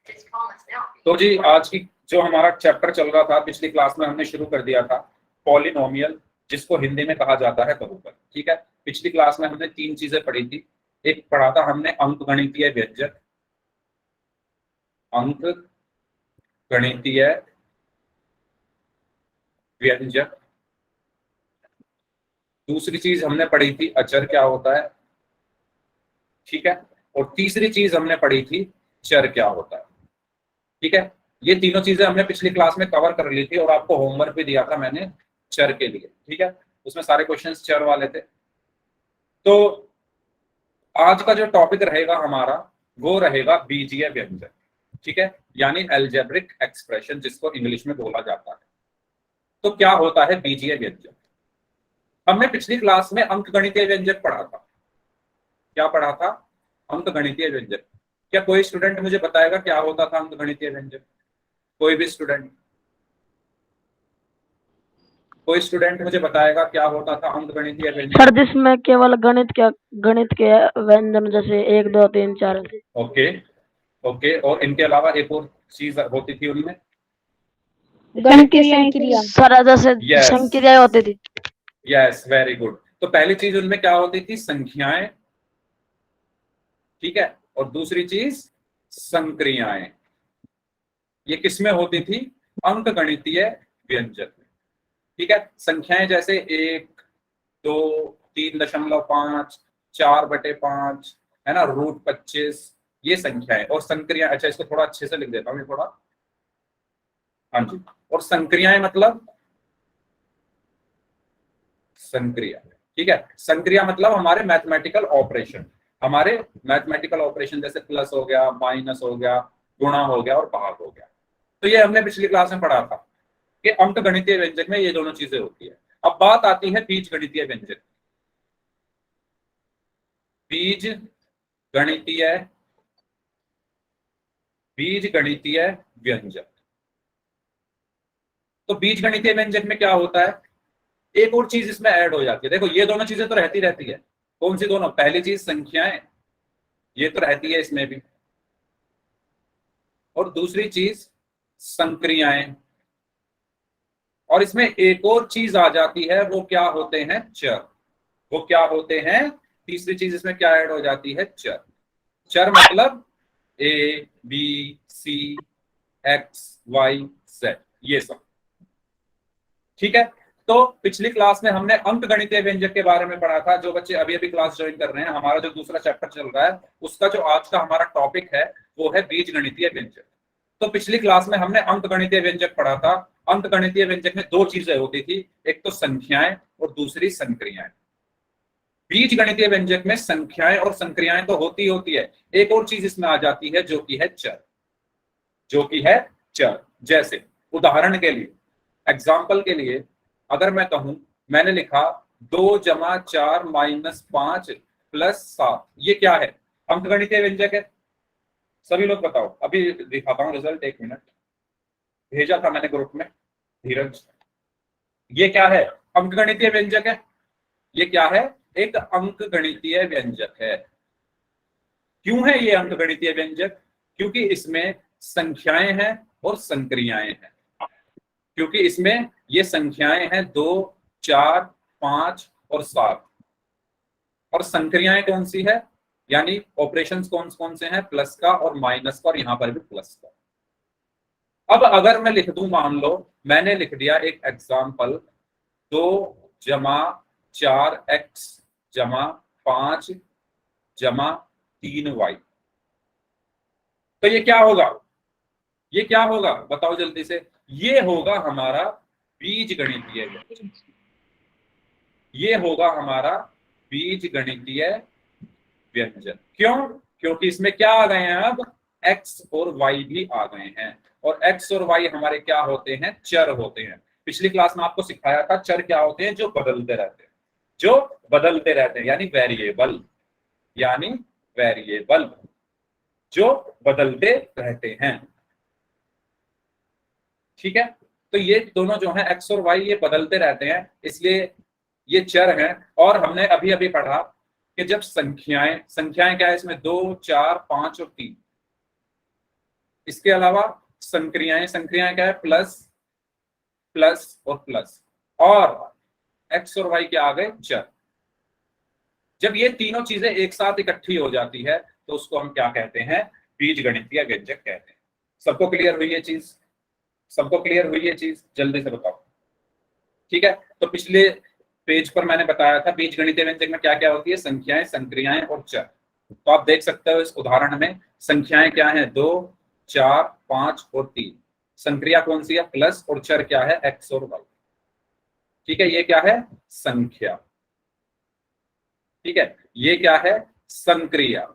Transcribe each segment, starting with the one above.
तो जी आज की जो हमारा चैप्टर चल रहा था, पिछली क्लास में हमने शुरू कर दिया था पॉलिनोमियल, जिसको हिंदी में कहा जाता है बहुपद। ठीक है, पिछली क्लास में हमने तीन चीजें पढ़ी थी। एक पढ़ा था हमने अंकगणितीय व्यंजक, अंक गणितीय व्यंजक। दूसरी चीज हमने पढ़ी थी अचर क्या होता है। ठीक है, और तीसरी चीज हमने पढ़ी थी चर क्या होता है। ठीक है, ये तीनों चीजें हमने पिछली क्लास में कवर कर ली थी और आपको होमवर्क भी दिया था मैंने चर के लिए। ठीक है, उसमें सारे क्वेश्चंस चर वाले थे। तो आज का जो टॉपिक रहेगा हमारा वो रहेगा बीजीय व्यंजक। ठीक है, यानी एल्जेब्रिक एक्सप्रेशन, जिसको इंग्लिश में बोला जाता है। तो क्या होता है बीजीय व्यंजक? हमने पिछली क्लास में अंकगणितीय व्यंजक पढ़ा था। क्या पढ़ा था? अंकगणितीय व्यंजक। क्या कोई स्टूडेंट मुझे बताएगा क्या होता था अंकगणितीय व्यंजक? कोई भी स्टूडेंट, कोई स्टूडेंट मुझे बताएगा क्या होता था अंकगणितीय व्यंजक? सर जिसमें केवल गणित के व्यंजन जैसे 1 2 3 4। ओके ओके, और इनके अलावा एक और चीज होती थी उनमें? संक्रिया। सर जैसे यस संक्रियाएं होती थी। Yes, very good. तो पहली चीज उनमें क्या होती थी? संख्याएं। ठीक है, और दूसरी चीज संक्रियाएं। ये किसमें होती थी? अंकगणितीय व्यंजक में। ठीक है, संख्याएं जैसे 1 2 3.5 4/5, है ना, √25, ये संख्याएं। और संक्रिया, अच्छा इसको थोड़ा अच्छे से लिख देता हूँ, ये थोड़ा, हाँ जी। और संक्रियाएं मतलब संक्रिया। ठीक है, संक्रिया मतलब हमारे मैथमेटिकल ऑपरेशन। हमारे मैथमेटिकल ऑपरेशन जैसे प्लस हो गया, माइनस हो गया, गुणा हो गया और भाग हो गया। तो ये हमने पिछली क्लास में पढ़ा था कि अंकगणितीय व्यंजक में ये दोनों चीजें होती है। अब बात आती है बीजगणितीय व्यंजक। बीज गणितीय बीजगणितीय व्यंजक। तो बीजगणितीय व्यंजक में क्या होता है? एक और चीज इसमें ऐड हो जाती है। देखो ये दोनों चीजें तो रहती है। कौन सी दोनों? पहली चीज संख्याएं, ये तो रहती है इसमें भी। और दूसरी चीज संक्रियाएं। और इसमें एक और चीज आ जाती है, वो क्या होते हैं? चर। वो क्या होते हैं? तीसरी चीज इसमें क्या ऐड हो जाती है? चर। चर मतलब A B C X Y Z, ये सब। ठीक है, तो पिछली क्लास में हमने अंकगणितीय व्यंजक के बारे में पढ़ा था। जो बच्चे अभी अभी क्लास ज्वाइन कर रहे हैं, हमारा जो दूसरा चैप्टर चल रहा है, उसका जो आज का हमारा टॉपिक है वो है बीजगणितीय व्यंजक। तो पिछली क्लास में हमने अंकगणितीय व्यंजक पढ़ा था। अंकगणितीय व्यंजक में दो चीजें होती थी, एक तो संख्याएं और दूसरी संक्रियाएं। बीजगणितीय व्यंजक में संख्याएं और संक्रियाएं तो होती है, एक और चीज इसमें आ जाती है जो कि है चर। जो कि है चर। जैसे उदाहरण के लिए, एग्जाम्पल के लिए, अगर मैं कहूं, मैंने लिखा 2 + 4 - 5 + 7, ये क्या है? अंकगणितीय व्यंजक है। सभी लोग बताओ, अभी दिखाता हूं रिजल्ट, 1 मिनट। भेजा था मैंने ग्रुप में, धीरज। ये क्या है? अंकगणितीय व्यंजक है। ये क्या है? एक अंकगणितीय व्यंजक है। क्यों है ये अंकगणितीय व्यंजक? क्योंकि इसमें संख्याएं हैं और संक्रियाएं हैं। क्योंकि इसमें ये संख्याएं हैं 2 4 5 और 7। और संक्रियाएं कौन सी है? यानी ऑपरेशंस कौन कौन से हैं? प्लस का और माइनस का, और यहां पर भी प्लस का। अब अगर मैं लिख दूं, मान लो मैंने लिख दिया एक एग्जाम्पल, 2 + 4x + 5 + 3y। तो ये क्या होगा? ये क्या होगा बताओ जल्दी से? ये होगा हमारा बीजगणितीय व्यंजक। ये होगा हमारा बीजगणितीय व्यंजक। क्यों? क्योंकि इसमें क्या आ गए हैं? अब x और y भी आ गए हैं। और x और y हमारे क्या होते हैं? चर होते हैं। पिछली क्लास में आपको सिखाया था चर क्या होते हैं? जो बदलते रहते हैं। जो बदलते रहते हैं, यानी वेरिएबल। यानी वेरिएबल जो बदलते रहते हैं। ठीक है, तो ये दोनों जो हैं x और y, ये बदलते रहते हैं, इसलिए ये चर हैं। और हमने अभी अभी पढ़ा कि जब संख्याएं क्या है इसमें? 2 4 5 और 3। इसके अलावा संक्रियाएं, संक्रियाएं क्या है, प्लस प्लस और प्लस, और एक्स और वाई क्या आ गए, चर। जब ये तीनों चीजें एक साथ इकट्ठी हो जाती है तो उसको हम क्या कहते हैं, बीजगणितीय व्यंजक कहते हैं। सबको क्लियर हुई ये चीज, सबको क्लियर हुई ये चीज, जल्दी से बताओ। ठीक है, तो पिछले पेज पर मैंने बताया था बीजगणितीय व्यंजक में क्या क्या होती है, संख्याएं, संक्रियाएं और चर। तो आप देख सकते हो इस उदाहरण में संख्याएं क्या है, 2, 4, 5 और 3। संक्रिया कौन सी है, प्लस, और चर क्या है, एक्स और वाई। ठीक है, ये क्या है, संख्या। ठीक है, ये क्या है, संक्रिया,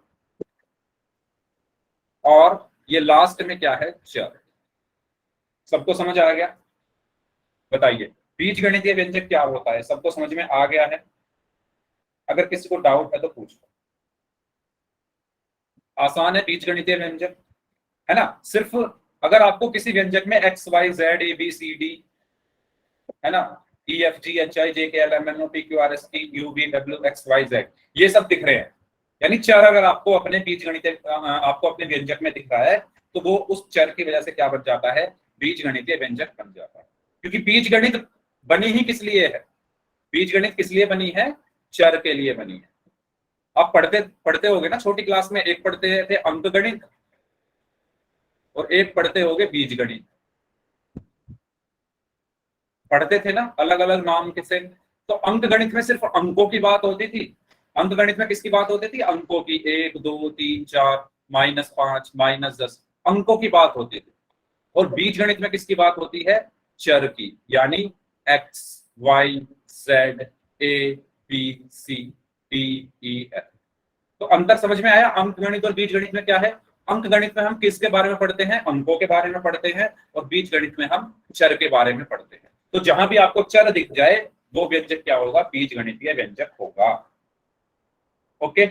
और ये लास्ट में क्या है, चर। सबको समझ आ गया? बताइए बीजगणितीय व्यंजक क्या होता है, सबको समझ में आ गया है? अगर किसी को डाउट है तो पूछो। आसान है बीजगणितीय व्यंजक, है ना। सिर्फ अगर आपको किसी व्यंजक में X Y Z A B C D, है ना, E F G H I J K L M N O P Q R S T U V W X Y Z, ये सब दिख रहे हैं, यानी चर अगर आपको अपने बीजगणितीय आपको अपने व्यंजक में दिख रहा है तो वो उस चर की वजह से क्या बन जाता है, बीजगणितीय व्यंजक बन जाता है। क्योंकि बीजगणित बनी ही किस लिए है, बीजगणित किस लिए बनी है, चर के लिए बनी है। आप पढ़ते पढ़ते होगे ना छोटी क्लास में, एक पढ़ते थे अंकगणित और एक पढ़ते होगे बीजगणित, पढ़ते थे ना, अलग अलग नाम के से। तो अंकगणित में सिर्फ अंकों की बात होती थी, अंकगणित में किसकी बात होती थी, अंकों की, 1 2 3 4 -5 -10 अंकों की बात होती थी। और बीजगणित में किसकी बात होती है, चर की, यानी X Y Z A B C D E F. तो अंतर समझ में आया, अंकगणित और बीजगणित में क्या है। अंकगणित में हम किसके बारे में पढ़ते हैं, अंकों के बारे में पढ़ते हैं, और बीजगणित में हम चर के बारे में पढ़ते हैं। तो जहां भी आपको चर दिख जाए वो व्यंजक क्या होगा, बीजगणितीय व्यंजक होगा। ओके,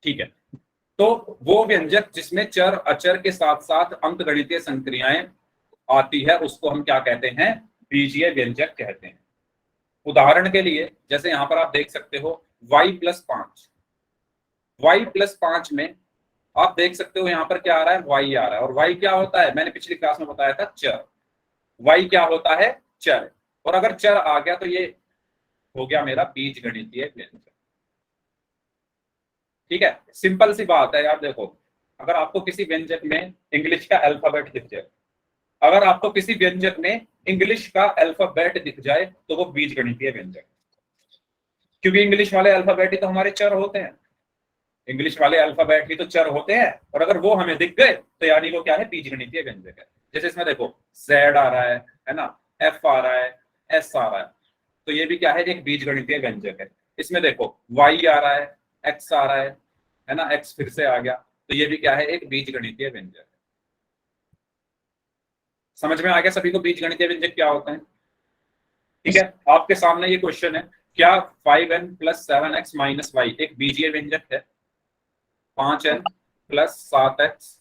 ठीक है। तो वो व्यंजक जिसमें चर अचर के साथ साथ अंकगणितीय संक्रियाएं आती है उसको हम क्या कहते हैं, बीजीय व्यंजक कहते हैं। उदाहरण के लिए जैसे यहां पर आप देख सकते हो y+5, y+5 में आप देख सकते हो यहां पर क्या आ रहा है, y आ रहा है। और y क्या होता है, मैंने पिछली क्लास में बताया था, चर। y क्या होता है, चर। और अगर चर आ गया तो ये हो गया मेरा बीजगणितीय व्यंजक। ठीक है, सिंपल सी बात है यार। देखो अगर आपको किसी व्यंजक में इंग्लिश का अल्फाबेट दिख जाए, अगर आपको किसी व्यंजक में इंग्लिश का अल्फाबेट दिख जाए तो वो बीजगणितीय व्यंजक, क्योंकि इंग्लिश वाले अल्फाबेट ही तो हमारे चर होते हैं, इंग्लिश वाले अल्फाबेट ही तो चर होते हैं। और अगर वो हमें दिख गए तो यानी वो क्या है, बीजगणितीय व्यंजक है। जैसे इसमें देखो जेड आ रहा है ना, एफ आ रहा है, एस आ रहा है, तो ये भी क्या है, एक बीजगणितीय व्यंजक है। इसमें देखो वाई आ रहा है, एक्स आ रहा है ना, एक्स फिर से आ गया, तो ये भी क्या है, एक बीजगणितीय व्यंजक है। समझ में आ गया सभी को बीजगणितीय व्यंजक क्या होते हैं? ठीक है, आपके सामने ये क्वेश्चन है, क्या 5n + 7x - y एक बीजीय व्यंजक है, 5n + 7x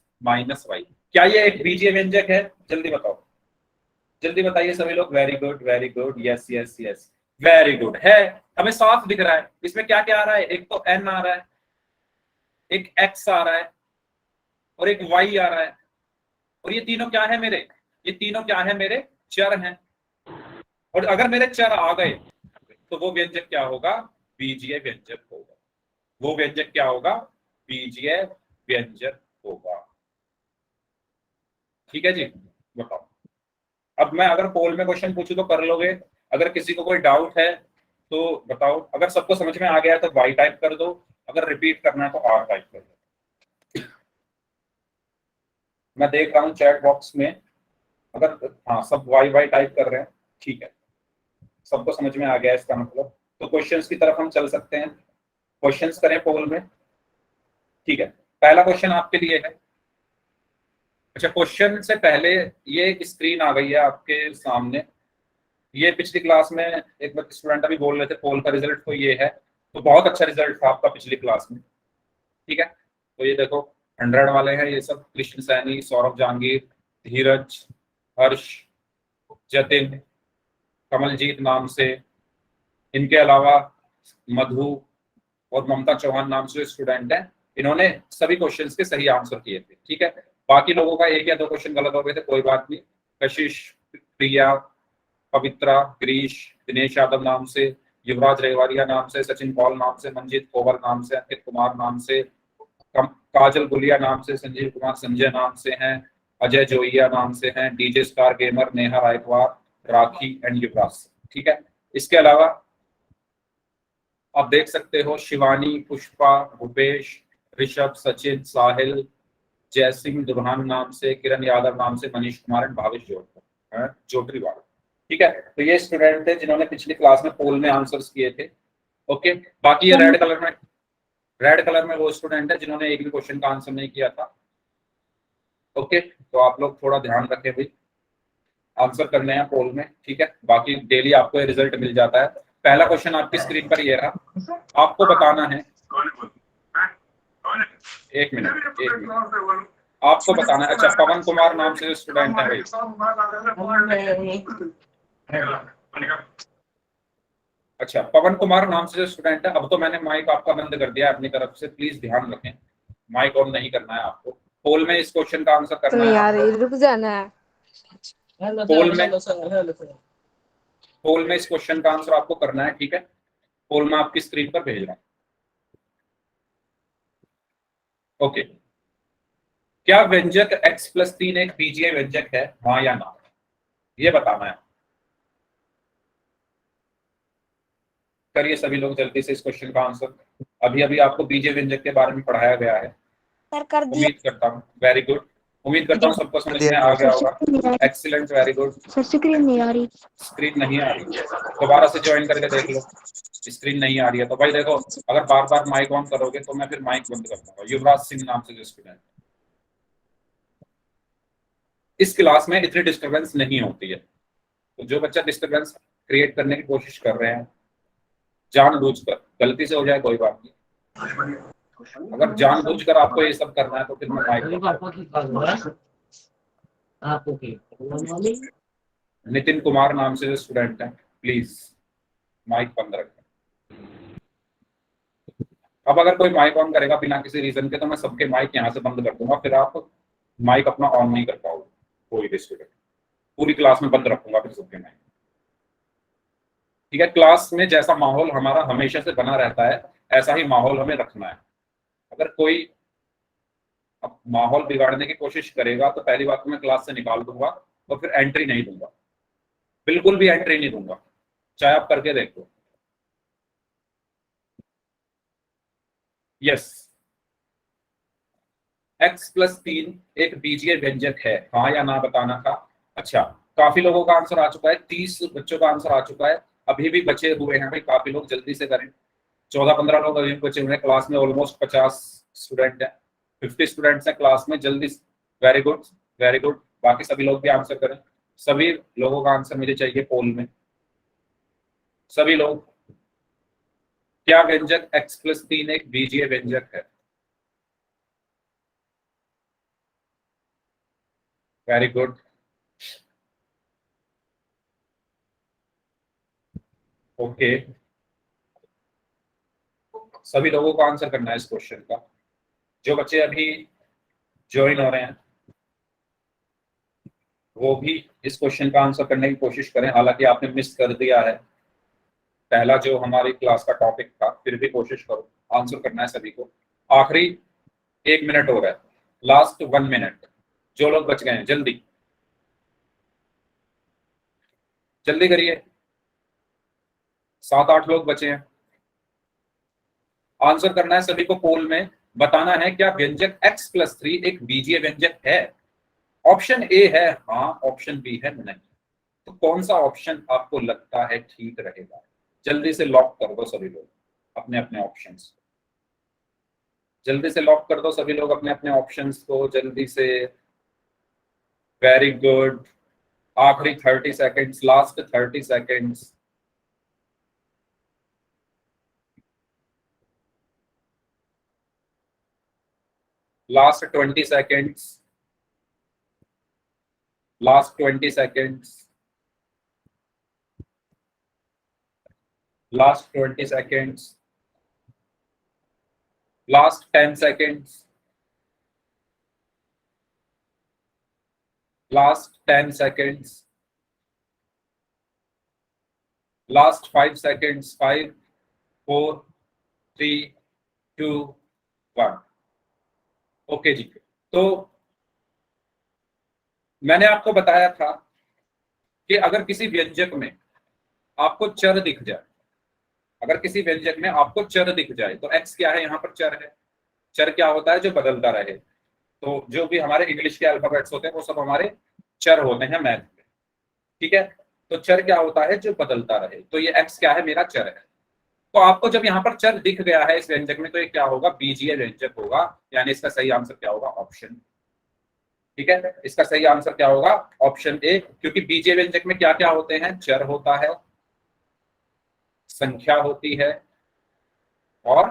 - y, क्या ये एक बीजीय व्यंजक है? जल्दी बताओ, जल्दी बताइए सभी लोग। Very good, very good, yes yes yes, very good है। हमें साफ दिख रहा है। इसमें क्या क्या आ रहा है, एक तो n आ रहा है, एक x आ रहा है, और एक y आ रहा है। और ये तीनों क्या है मेरे, ये तीनों क्या है मेरे, चर हैं। और अगर मेरे चर आ गए तो वो व्यंजक क्या होगा, बीजीय व्यंजक होगा। वो व्यंजक क्या होगा, बीजीय व्यंजक होगा। ठीक है जी, बताओ। अब मैं अगर पोल में क्वेश्चन पूछूं तो कर लोगे, अगर किसी को कोई डाउट है तो बताओ। अगर सबको समझ में आ गया है तो वाई टाइप कर दो, अगर रिपीट करना है तो आर टाइप कर दो। मैं देख रहा हूँ चैट बॉक्स में, अगर हाँ सब वाई वाई टाइप कर रहे हैं, ठीक है, सबको समझ में आ गया इसका मतलब। तो क्वेश्चंस की तरफ हम चल सकते हैं, क्वेश्चंस करें पोल में। ठीक है, पहला क्वेश्चन आपके लिए है। अच्छा, क्वेश्चन से पहले ये एक स्क्रीन आ गई है आपके सामने, ये पिछली क्लास में एक स्टूडेंट अभी बोल रहे थे पोल का रिजल्ट तो ये है, तो बहुत अच्छा रिजल्ट था आपका पिछली क्लास में। ठीक है, तो ये देखो 100 वाले हैं ये सब, कृष्ण सैनी, सौरभ जहांगीर, धीरज, हर्ष, जतिन, कमलजीत नाम से, इनके अलावा मधु और ममता चौहान नाम से स्टूडेंट हैं, इन्होंने सभी क्वेश्चंस के सही आंसर किए थे। ठीक है, बाकी लोगों का 1 या 2 क्वेश्चन गलत हो गए थे, कोई बात नहीं। कशिश, प्रिया, पवित्रा, गिरीश, दिनेश यादव नाम से, युवराज रेवारिया नाम से, सचिन पॉल नाम से, मंजीत कोवर नाम से, अंकित कुमार नाम से, काजल गुलिया नाम से, संजीव कुमार संजय नाम से हैं, अजय जोइया नाम से हैं, DJ star gamer, Neha Raikwar, Rakhi and Yuvraj. ठीक है, इसके अलावा आप देख सकते हो शिवानी, पुष्पा, भूपेश, ऋषभ, सचिन, साहिल, जय सिंह दुल्हान नाम से, किरण यादव नाम से, मनीष कुमार एंड भावेश जोटरीवाल। ठीक है, तो ये स्टूडेंट थे जिन्होंने पिछली क्लास में पोल में आंसर्स किए थे। ओके, बाकी ये रेड कलर में वो स्टूडेंट है जिन्होंने एक भी क्वेश्चन का आंसर नहीं किया था। ओके, तो आप लोग थोड़ा ध्यान रखें भाई, आंसर करने हैं पोल में। ठीक है, बाकी डेली आपको ये रिजल्ट मिल जाता है। पहला क्वेश्चन आपकी स्क्रीन पर ये रहा, आपको बताना है, एक मिनट, आपको बताना है। अच्छा, पवन कुमार नाम से स्टूडेंट है भाई, अच्छा पवन कुमार नाम से जो स्टूडेंट है, अब तो मैंने माइक आपका बंद कर दिया है अपनी तरफ से, प्लीज ध्यान रखें, माइक ऑन नहीं करना है आपको। पोल में इस क्वेश्चन का आंसर करना है यार, रुक जाना है। पोल में इस क्वेश्चन का आंसर आपको करना है। ठीक है, पोल में आपकी स्क्रीन पर भेज रहा हूं। ओके, क्या व्यंजक x+3 एक बीजीय व्यंजक है, हाँ या ना, ये बताना है। करिए सभी लोग जल्दी से इस क्वेश्चन का आंसर, अभी अभी आपको बीजीय व्यंजक के बारे में पढ़ाया गया है। सर कर दिया। उम्मीद करता हूँ, वेरी गुड, उम्मीद करता हूँ सबको समझ में आ गया होगा। Excellent, very good. Sir screen नहीं आ रही, स्क्रीन नहीं आ रही, दोबारा से ज्वाइन करके देख लो। स्क्रीन नहीं आ रही है तो भाई देखो, अगर बार बार माइक ऑन करोगे तो मैं फिर माइक बंद कर दूंगा। युवराज सिंह नाम से जो स्टूडेंट, इस क्लास में इतनी डिस्टरबेंस नहीं होती है, तो जो बच्चा डिस्टरबेंस क्रिएट करने की कोशिश कर रहे हैं जानबूझकर, गलती से हो जाए कोई बात नहीं, अगर जानबूझकर आपको ये सब करना है तो फिर मैं माइक। नितिन कुमार नाम से जो स्टूडेंट है, प्लीज माइक बंद रखें। अब अगर कोई माइक ऑन करेगा बिना किसी रीजन के तो मैं सबके माइक यहाँ से बंद कर दूंगा, फिर आप माइक अपना ऑन नहीं कर पाओगे कोई भी स्टूडेंट, पूरी क्लास में बंद रखूंगा फिर सबके माइक। ठीक है, क्लास में जैसा माहौल हमारा हमेशा से बना रहता है ऐसा ही माहौल हमें रखना है। अगर कोई अब माहौल बिगाड़ने की कोशिश करेगा तो पहली बात तो मैं क्लास से निकाल दूंगा और फिर एंट्री नहीं दूंगा, बिल्कुल भी एंट्री नहीं दूंगा, चाहे आप करके देखो। यस, x+3 एक बीजीय व्यंजक है, हाँ या ना बताना था। अच्छा, काफी लोगों का आंसर आ चुका है, 30 बच्चों का आंसर आ चुका है, अभी भी बचे हुए हैं भाई काफी लोग, जल्दी से करें। 14-15 लोग अभी बचे हुए हैं क्लास में, ऑलमोस्ट 50 स्टूडेंट है, 50 स्टूडेंट्स हैं क्लास में, जल्दी। वेरी गुड, वेरी गुड, बाकी सभी लोग भी आंसर करें, सभी लोगों का आंसर मुझे चाहिए पोल में, सभी लोग। क्या व्यंजक x+3 एक बीजीय व्यंजक है? वेरी गुड, ओके, सभी लोगों को आंसर करना है इस क्वेश्चन का। जो बच्चे अभी ज्वाइन हो रहे हैं वो भी इस क्वेश्चन का आंसर करने की कोशिश करें, हालांकि आपने मिस कर दिया है पहला जो हमारी क्लास का टॉपिक था, फिर भी कोशिश करो, आंसर करना है सभी को। आखिरी 1 मिनट हो रहा है, लास्ट 1 मिनट, जो लोग बच गए हैं जल्दी जल्दी करिए, 7-8 लोग बचे हैं। आंसर करना है सभी को पोल में, बताना है क्या व्यंजक x+3 एक बीजीय व्यंजक है। ऑप्शन ए है हाँ, ऑप्शन बी है नहीं, तो कौन सा ऑप्शन आपको लगता है ठीक रहेगा? जल्दी से लॉक कर दो सभी लोग अपने अपने ऑप्शंस, जल्दी से लॉक कर दो सभी लोग अपने अपने ऑप्शंस को, जल्दी से। वेरी गुड, आखिरी 30 seconds, last 30 seconds, last 20 seconds, last 20 seconds, last 20 seconds, last 10 seconds, last 10 seconds, last 5 seconds, 5 4 3 2 1। Okay ji. तो मैंने आपको बताया था कि अगर किसी व्यंजक में आपको चर दिख जाए, अगर किसी व्यंजक में आपको चर दिख जाए तो एक्स क्या है, यहाँ पर चर है। चर क्या होता है, जो बदलता रहे। तो जो भी हमारे इंग्लिश के अल्फाबेट्स होते हैं वो सब हमारे चर होते हैं मैथ में, ठीक है। तो चर क्या होता है, जो बदलता रहे। तो ये एक्स क्या है, मेरा चर है। तो आपको जब यहाँ पर चर दिख गया है इस व्यंजक में तो ये क्या होगा, बीजीय व्यंजक होगा। यानी इसका सही आंसर क्या होगा, ऑप्शन। ठीक है, इसका सही आंसर क्या होगा, ऑप्शन ए। क्योंकि बीजीय व्यंजक में क्या क्या होते हैं, चर होता है, संख्या होती है, और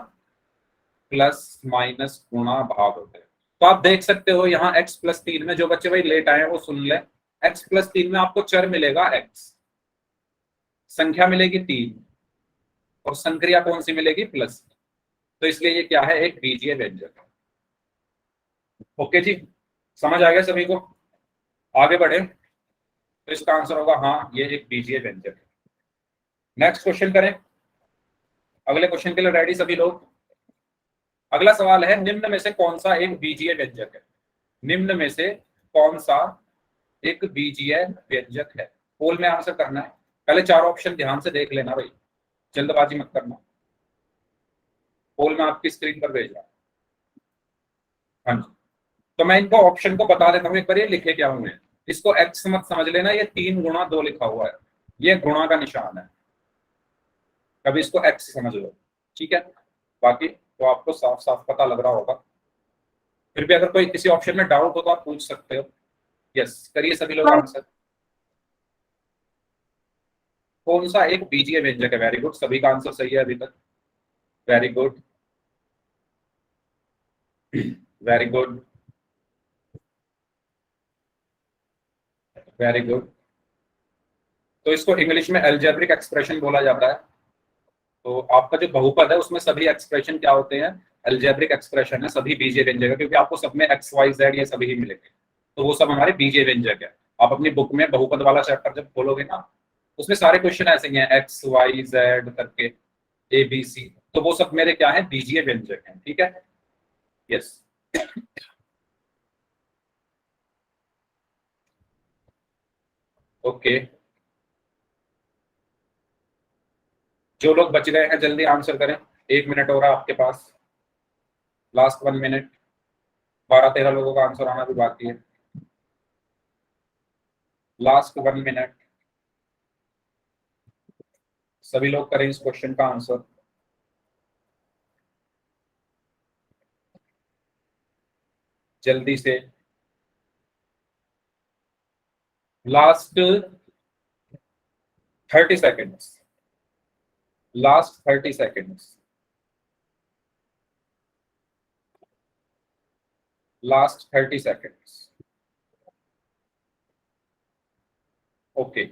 प्लस माइनस गुणा भाग होते हैं। तो आप देख सकते हो यहाँ x+3 में, जो बच्चे भाई लेट आए हैं वो सुन ले, x+3 में आपको चर मिलेगा x, संख्या मिलेगी 3, और संक्रिया कौन सी मिलेगी, प्लस। तो इसलिए ये क्या है, एक बीजीय व्यंजक है। ओके जी, समझ आ गया सभी को। आगे बढ़े, तो इसका आंसर होगा हाँ, ये एक बीजीय व्यंजक है। नेक्स्ट क्वेश्चन करें। अगले क्वेश्चन के लिए रेडी सभी लोग। अगला सवाल है, निम्न में से कौन सा एक बीजीय व्यंजक है। निम्न में से कौन सा एक बीजीय व्यंजक है। पोल में आंसर करना है। पहले चार ऑप्शन ध्यान से देख लेना भाई, जल्दबाजी मत करना। पोल में आपकी स्क्रीन पर भेज रहा हूं। हाँ जी, तो मैं इनको ऑप्शन को बता देता हूँ एक बार, ये लिखे क्या हुए हैं। इसको एक्स मत समझ लेना, ये 3 × 2 लिखा हुआ है, ये गुणा का निशान है, कभी इसको एक्स समझ लो, ठीक है। बाकी तो आपको साफ साफ पता लग रहा होगा। फिर भी अगर कोई किसी ऑप्शन में डाउट हो तो आप पूछ सकते हो। यस, करिए सभी लोग आंसर। कौन सा एक बीजीय व्यंजक है, वेरी गुड, सभी का आंसर सही है अभी तक, very good, very good, very good. तो इसको इंग्लिश में अलजेब्रिक एक्सप्रेशन बोला जाता है। तो आपका जो बहुपद है उसमें सभी एक्सप्रेशन क्या होते हैं, अलजेब्रिक एक्सप्रेशन है, सभी बीजीय व्यंजक है, क्योंकि आपको सब में एक्स वाई जेड ये सभी ही मिलेंगे, तो वो सब हमारे बीजीय व्यंजक है। आप अपनी बुक में बहुपद वाला चैप्टर जब खोलोगे ना, उसमें सारे क्वेश्चन ऐसे ही हैं, एक्स वाई जेड करके, ए बी सी, तो वो सब मेरे क्या है, बीजीय व्यंजक हैं, ठीक है। Yes, okay. जो लोग बच गए हैं जल्दी आंसर करें, 1 मिनट हो रहा है आपके पास, लास्ट 1 मिनट। 12-13 लोगों का आंसर आना भी बाकी है, लास्ट 1 मिनट। सभी लोग करें इस क्वेश्चन का आंसर जल्दी से। Last 30 seconds, last 30 seconds, last 30 seconds. Okay,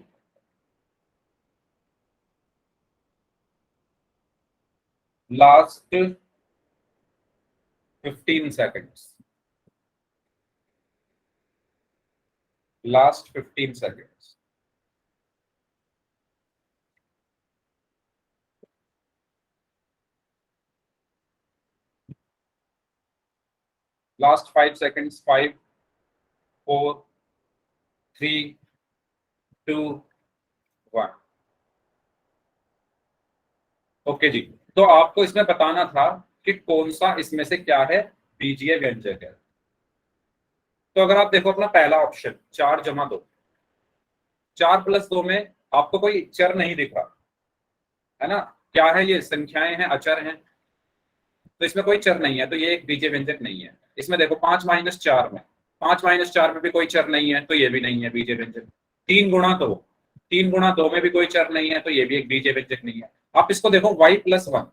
last 15 seconds, last 15 seconds, last 5 seconds, 5 4 3 2 1। Okay ji, तो आपको इसमें बताना था कि कौन सा इसमें से क्या है, बीजीय व्यंजक है। तो अगर आप देखो अपना पहला ऑप्शन 4+2, 4+2 में आपको कोई चर नहीं दिख रहा है ना, क्या है ये, संख्याएं हैं, अचर हैं, तो इसमें कोई चर नहीं है, तो ये एक बीजीय व्यंजक नहीं है। इसमें देखो 5-4 में, 5-4 में भी कोई चर नहीं है, तो ये भी नहीं है बीजीय व्यंजक। 3 × 2, 3 × 2 में भी कोई चर नहीं है, तो ये भी एक बीजीय व्यंजक नहीं है। आप इसको देखो y+1,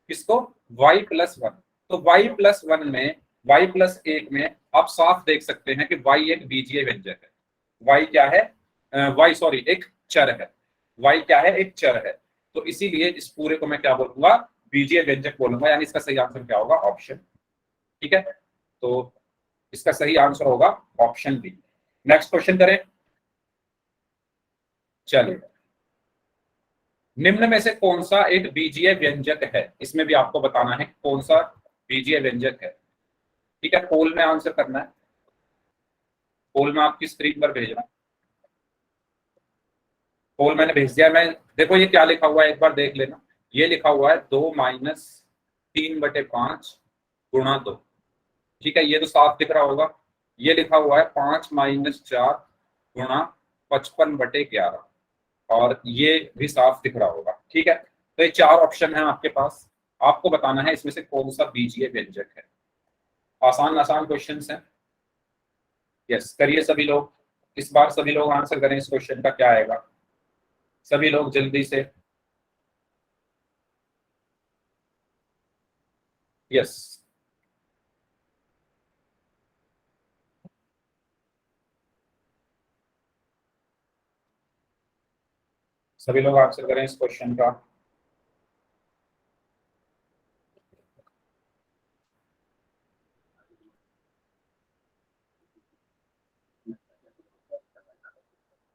इसको y+1, तो y+1 में, y+1 में आप साफ देख सकते हैं कि y एक बीजीय व्यंजक है। y क्या है, y सॉरी एक चर है, y क्या है, एक चर है। तो इसीलिए इस पूरे को मैं क्या बोलूंगा, बीजीय व्यंजक बोलूंगा, यानी इसका सही आंसर क्या होगा, ऑप्शन। ठीक है, तो इसका सही आंसर होगा ऑप्शन बी। नेक्स्ट क्वेश्चन करें। चलिए, निम्न में से कौन सा एक बीजीय व्यंजक है? इसमें भी आपको बताना है कौन सा बीजीय व्यंजक है। ठीक है, पोल में आंसर करना है। पोल में आपकी स्क्रीन पर भेजना। पोल मैंने भेज दिया। मैं देखो ये क्या लिखा हुआ है, एक बार देख लेना। ये लिखा हुआ है 2-3/5 गुणा 2। ठीक है, ये तो साफ दिख रहा होगा। ये लिखा हुआ है 5-4 गुणा 55/11, और ये भी साफ दिख रहा होगा। ठीक है, तो ये 4 ऑप्शन है आपके पास। आपको बताना है इसमें से कौन सा बीजीय व्यंजक है। आसान आसान क्वेश्चंस हैं। यस, करिए सभी लोग। इस बार सभी लोग आंसर करें इस क्वेश्चन का क्या आएगा। सभी लोग जल्दी से। यस, सभी लोग आंसर करें इस क्वेश्चन का।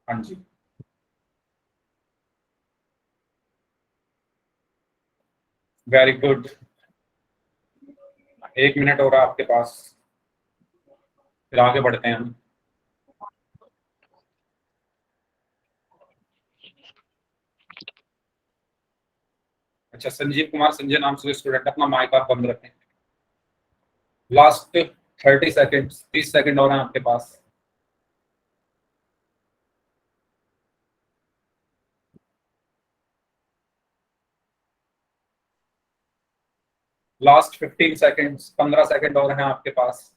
हाँ जी, वेरी गुड। 1 मिनट हो रहा है आपके पास, फिर आगे बढ़ते हैं हम। अच्छा, संजीव कुमार संजय नाम से स्टूडेंट, अपना माइक आप बंद रखें। लास्ट 30 सेकेंड, 30 सेकेंड और हैं आपके पास। लास्ट 15 सेकेंड, 15 सेकेंड और हैं आपके पास।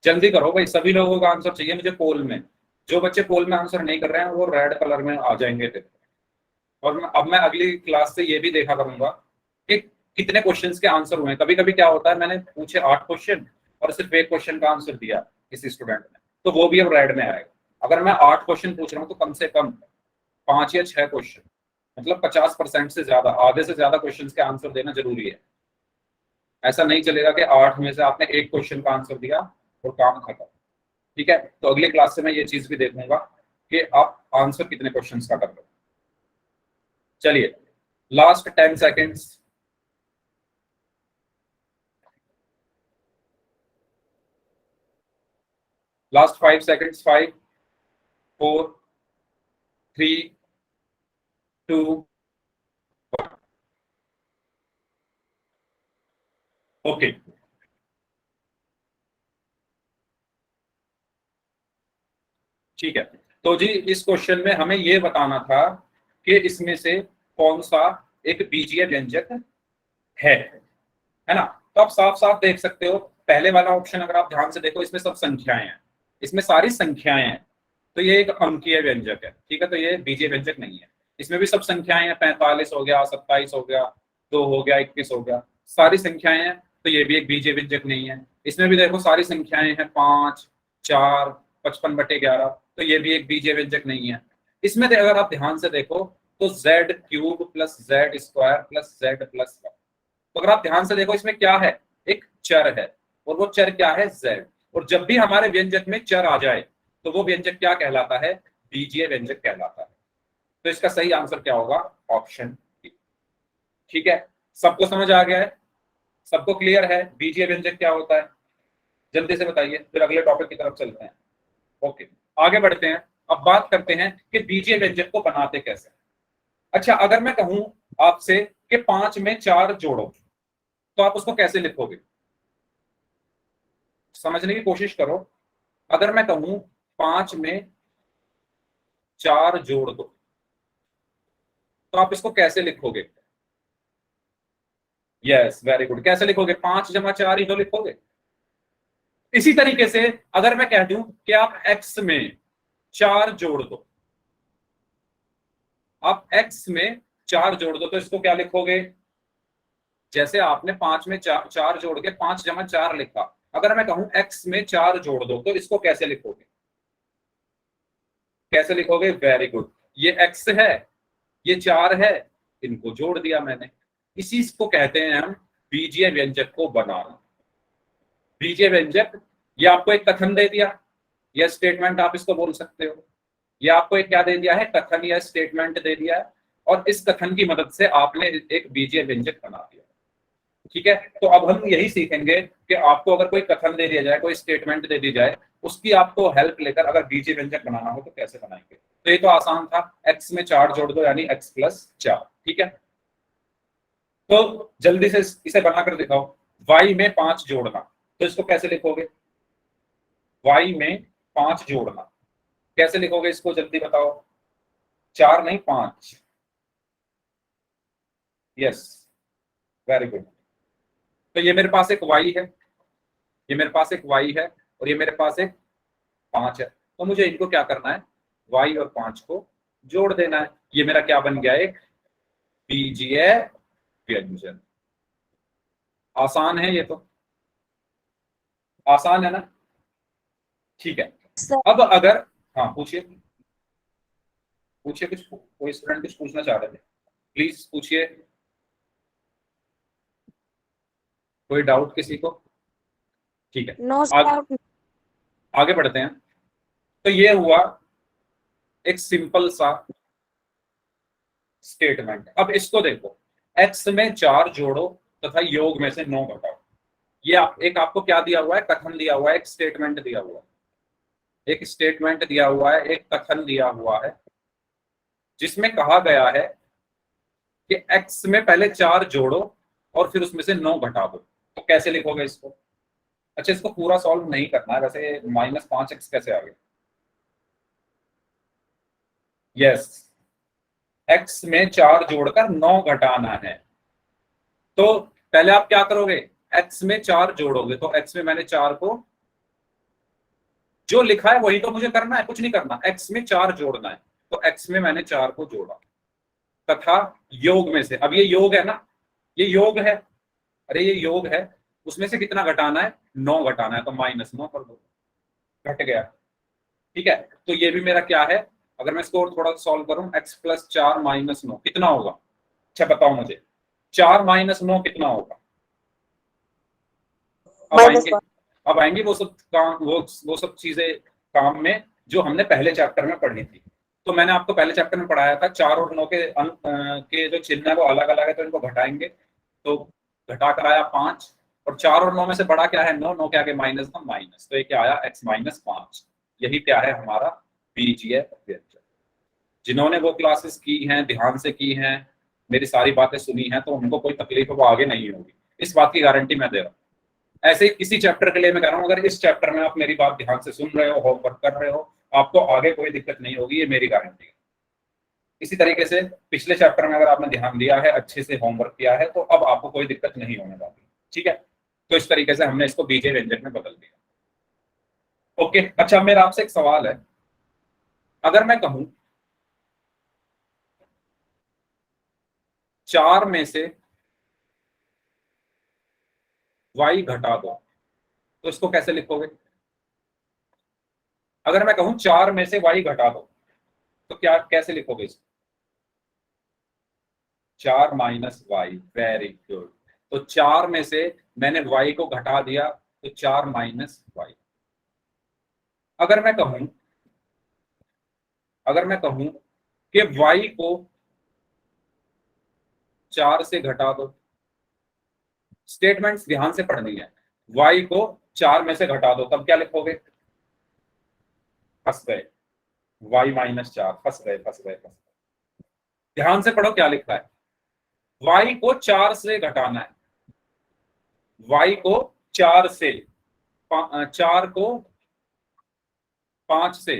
जल्दी करो भाई, सभी लोगों का आंसर चाहिए मुझे पोल में। जो बच्चे पोल में आंसर नहीं कर रहे हैं वो रेड कलर में आ जाएंगे फिर। और अब मैं अगली क्लास से ये भी देखा करूंगा कि कितने क्वेश्चंस के आंसर हुए हैं। कभी कभी क्या होता है, मैंने पूछे 8 क्वेश्चन और सिर्फ एक क्वेश्चन का आंसर दिया किसी स्टूडेंट ने, तो वो भी अब रेड में आएगा। अगर मैं 8 क्वेश्चन पूछ रहा हूँ तो कम से कम 5 या 6 क्वेश्चन, मतलब 50% से ज्यादा, आधे से ज्यादा क्वेश्चन के आंसर देना जरूरी है। ऐसा नहीं चलेगा कि 8 में से आपने एक क्वेश्चन का आंसर दिया और काम खत्म। ठीक है, तो अगली क्लास से मैं ये चीज भी देखूंगा कि आप आंसर कितने क्वेश्चन का कर रहे हो। चलिए, last 10 seconds. Last 5 seconds. 5, 4, 3, 2, okay. ठीक है, तो जी इस क्वेश्चन में हमें ये बताना था कि इसमें से कौन सा एक बीजीय व्यंजक है ना। तो आप साफ साफ देख सकते हो, पहले वाला ऑप्शन अगर आप ध्यान से देखो, इसमें सब संख्याएं हैं, इसमें सारी संख्याएं हैं, तो ये एक अंकीय व्यंजक है। ठीक है, तो ये बीजीय व्यंजक नहीं है। इसमें भी सब संख्याएं हैं, 45 हो गया, 27 हो गया, 2 हो गया, 21 हो गया, सारी संख्याएं हैं, तो ये भी एक बीजीय व्यंजक नहीं है। इसमें भी देखो सारी संख्याएं हैं, 5, 4, 55/11, तो ये भी एक बीजीय व्यंजक नहीं है। इसमें अगर आप ध्यान से देखो तो z³ plus z² plus z+1, तो अगर आप ध्यान से देखो इसमें क्या है, एक चर है, और वो चर क्या है, z। और जब भी हमारे व्यंजक में चर आ जाए तो वो व्यंजक क्या कहलाता है, बीजीय व्यंजक कहलाता है। तो इसका सही आंसर क्या होगा, ऑप्शन बी। ठीक है, सबको समझ आ गया है, सबको क्लियर है बीजीय व्यंजक क्या होता है? जल्दी से बताइए, फिर अगले टॉपिक की तरफ चलते हैं। ओके, आगे बढ़ते हैं। अब बात करते हैं कि बीजीय व्यंजक को बनाते कैसे। अच्छा, अगर मैं कहूं आपसे कि 5 में 4 जोड़ो, तो आप उसको कैसे लिखोगे? समझने की कोशिश करो। अगर मैं कहूं 5 में 4 जोड़ दो, तो आप इसको कैसे लिखोगे? Yes, very good. कैसे लिखोगे? 5 × 4 ही तो लिखोगे। इसी तरीके से अगर मैं कह दूं कि आप x में 4 जोड़ दो, आप x में 4 जोड़ दो, तो इसको क्या लिखोगे? जैसे आपने 5 में 4 जोड़ के 5 × 4 लिखा, अगर मैं कहूं x में 4 जोड़ दो, तो इसको कैसे लिखोगे? कैसे लिखोगे? Very good. ये x है, ये 4 है, इनको जोड़ दिया मैंने। इसी को कहते हैं हम बीजीय व्यंजक को बनाना। बीजीय व्यंजक ये आपको एक कथन दे दिया या स्टेटमेंट आप इसको बोल सकते हो। ये आपको एक क्या दे दिया है, कथन या स्टेटमेंट दे दिया है, और इस कथन की मदद से आपने एक बीजीय व्यंजक बना दिया। ठीक है, तो अब हम यही सीखेंगे कि आपको अगर कोई कथन दे दिया जाए, कोई स्टेटमेंट दे दी जाए, उसकी आपको हेल्प लेकर अगर बीजीय व्यंजक बनाना हो तो कैसे बनाएंगे। तो ये तो आसान था, x में 4 जोड़ दो यानी x+4। ठीक है, तो जल्दी से इसे बनाकर दिखाओ। y में 5 जोड़ना, तो इसको कैसे लिखोगे, y में 5 जोड़ना कैसे लिखोगे इसको, जल्दी बताओ। 4 नहीं 5। Yes, very good. तो ये मेरे पास एक y है, ये मेरे पास एक y है, और ये मेरे पास एक 5 है। तो मुझे इनको क्या करना है, y और 5 को जोड़ देना है। ये मेरा क्या बन गया, एक बीजीय व्यंजन। आसान है, ये तो आसान है ना। ठीक है, सर अब अगर, हाँ पूछिए पूछिए, कुछ कोई स्टूडेंट कुछ पूछना चाह रहे थे, प्लीज पूछिए। कोई डाउट किसी को? ठीक है, नो डाउट। आगे बढ़ते हैं। तो ये हुआ एक सिंपल सा स्टेटमेंट। अब इसको देखो, x में 4 जोड़ो तथा योग में से 9 घटाओ। ये एक आपको क्या दिया हुआ है, कथन दिया हुआ है, एक स्टेटमेंट दिया हुआ है, एक स्टेटमेंट दिया हुआ है, एक कथन दिया हुआ है, जिसमें कहा गया है कि x में पहले 4 जोड़ो और फिर उसमें से 9 घटा दो। तो कैसे लिखोगे इसको? अच्छा, इसको पूरा सॉल्व नहीं करना है वैसे, -5x कैसे आ गया? यस, x में 4 जोड़कर 9 घटाना है। तो पहले आप क्या करोगे, x में 4 जोड़ोगे, तो x में मैंने 4 को, जो लिखा है वही तो मुझे करना है, कुछ नहीं करना। x में 4 जोड़ना है, तो x में मैंने 4 को जोड़ा, तथा योग में से, अब ये योग है ना, ये योग है, अरे ये योग है, उसमें से कितना घटाना है, 9 घटाना है, तो -9 कर दो, घट गया। ठीक है, तो ये भी मेरा क्या है, अगर मैं इसको थोड़ा सॉल्व करूं, x+4 -9 कितना होगा? अच्छा बताओ मुझे, 4 - 9 कितना होगा? अब आएंगे, अब आएंगे वो सब काम, वो सब चीजें काम में जो हमने पहले चैप्टर में पढ़ी थी। तो मैंने आपको पहले चैप्टर में पढ़ाया था 4 और 9 के के जो चिन्ह है वो अलग अलग है, तो इनको घटाएंगे, तो घटा कर आया 5, और 4 और 9 में से बड़ा क्या है, 9, 9 के आगे माइनस का माइनस, तो ये क्या आया, x-5। यही क्या है, हमारा बीजीय व्यंजक। जिन्होंने वो क्लासेस की हैं, ध्यान से की हैं, मेरी सारी बातें सुनी हैं, तो उनको कोई तकलीफ वो आगे नहीं होगी, इस बात की गारंटी मैं दे रहा हूँ। ऐसे ही किसी चैप्टर के लिए मैं कह रहा हूँ, अगर इस चैप्टर में आप मेरी बात ध्यान से सुन रहे हो, होमवर्क कर रहे हो, आपको आगे कोई दिक्कत नहीं होगी, ये मेरी गारंटी है। इसी तरीके से पिछले चैप्टर में अगर आपने ध्यान दिया है, अच्छे से होमवर्क किया है, तो अब आपको कोई दिक्कत नहीं होने वाली। ठीक है, तो इस तरीके से हमने इसको बीजीय व्यंजक में बदल दिया। ओके, अच्छा मेरा आपसे एक सवाल है, अगर मैं कहूं 4 में से y घटा दो, तो इसको कैसे लिखोगे? अगर मैं कहूं 4 में से y घटा दो, तो क्या कैसे लिखोगे इसको? 4 - y, वेरी गुड। तो 4 में से मैंने y को घटा दिया, तो 4 - y। अगर मैं कहूं, कि y को 4 से घटा दो, स्टेटमेंट्स ध्यान से पढ़नी है, y को 4 में से घटा दो, तब क्या लिखोगे? फंस गए, y - 4, फंस गए, फंस गए, फंस गए। ध्यान से पढ़ो क्या लिखा है, y को 4 से घटाना है, y को 4 से, 4 को 5 से,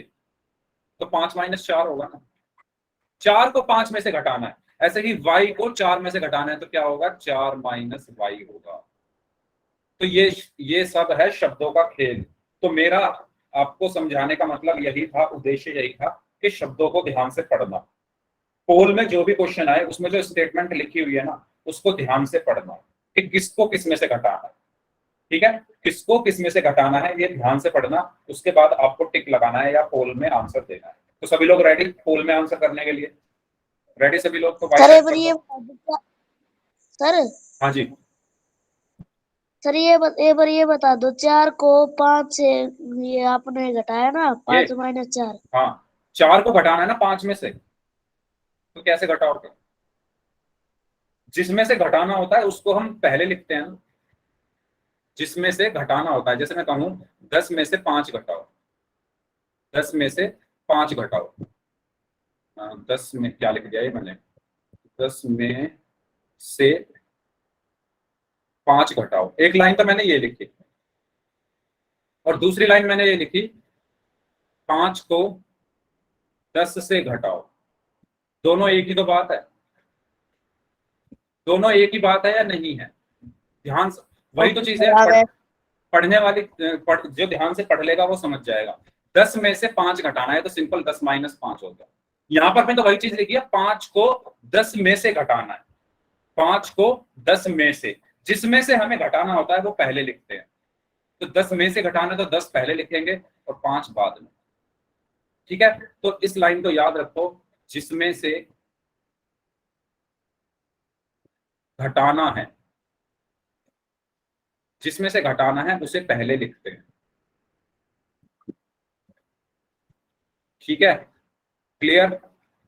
तो 5 - 4 होगा ना, 4 को 5 में से घटाना है, ऐसे ही y को 4 में से घटाना है, तो क्या होगा, 4 - y होगा। तो ये सब है शब्दों का खेल। तो मेरा आपको समझाने का मतलब यही था, उद्देश्य यही था कि शब्दों को ध्यान से पढ़ना, पोल में जो भी क्वेश्चन आए उसमें जो स्टेटमेंट लिखी हुई है ना, उसको ध्यान से पढ़ना कि किसको किस में से घटाना है। ठीक है, किसको किस में से घटाना है ये ध्यान से पढ़ना, उसके बाद आपको टिक लगाना है या पोल में आंसर देना है। तो सभी लोग रेडी पोल में आंसर करने के लिए? रेडी सभी लोग? तो सर एक बार ये सर हाँ जी, सर ये बार ये बता दो, 4 को 5 से ये आपने घटाया ना, 5 माइनस 4। हाँ, 4 को घटाना है ना 5 में से, तो कैसे घटाओगे? जिसमें से घटाना होता है उसको हम पहले लिखते हैं। जिसमें से घटाना होता है, जैसे मैं कहूं 10 में से 5 घटाओ, 10 में से 5 घटाओ। 10 में क्या लिख दिया ये मैंने, 10 में से 5 घटाओ। एक लाइन तो मैंने ये लिखी और दूसरी लाइन मैंने ये लिखी 5 को 10 से घटाओ। दोनों एक ही तो बात है, दोनों एक ही बात है या नहीं है? ध्यान से, वही तो चीज है। पढ़ने वाली जो ध्यान से पढ़ लेगा वो समझ जाएगा। 10 में से 5 घटाना है तो सिंपल 10 माइनस 5 हो गया। यहां पर मैं तो वही चीज लिखी है, 5 को 10 में से घटाना है। 5 को 10 में से, जिसमें से हमें घटाना होता है वो पहले लिखते हैं। तो 10 में से घटाना तो 10 पहले लिखेंगे और 5 बाद में। ठीक है, तो इस लाइन को याद रखो, जिसमें से घटाना है, जिसमें से घटाना है उसे पहले लिखते हैं। ठीक है, क्लियर?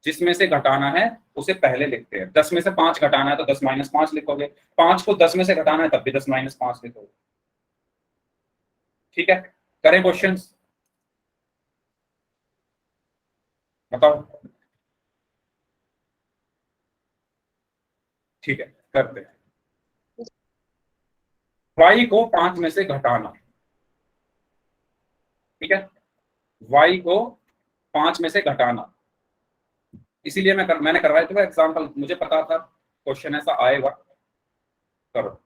जिसमें से घटाना है उसे पहले लिखते हैं। 10 में से 5 घटाना है तो 10 माइनस 5 लिखोगे। 5 को 10 में से घटाना है तब भी 10 माइनस 5 लिखोगे। ठीक है, करें क्वेश्चंस? बताओ। ठीक है, करते हैं। y को 5 में से घटाना। ठीक है, y को 5 में से घटाना, इसीलिए मैंने करवाया था एग्जांपल, मुझे पता था क्वेश्चन ऐसा आएगा। करो,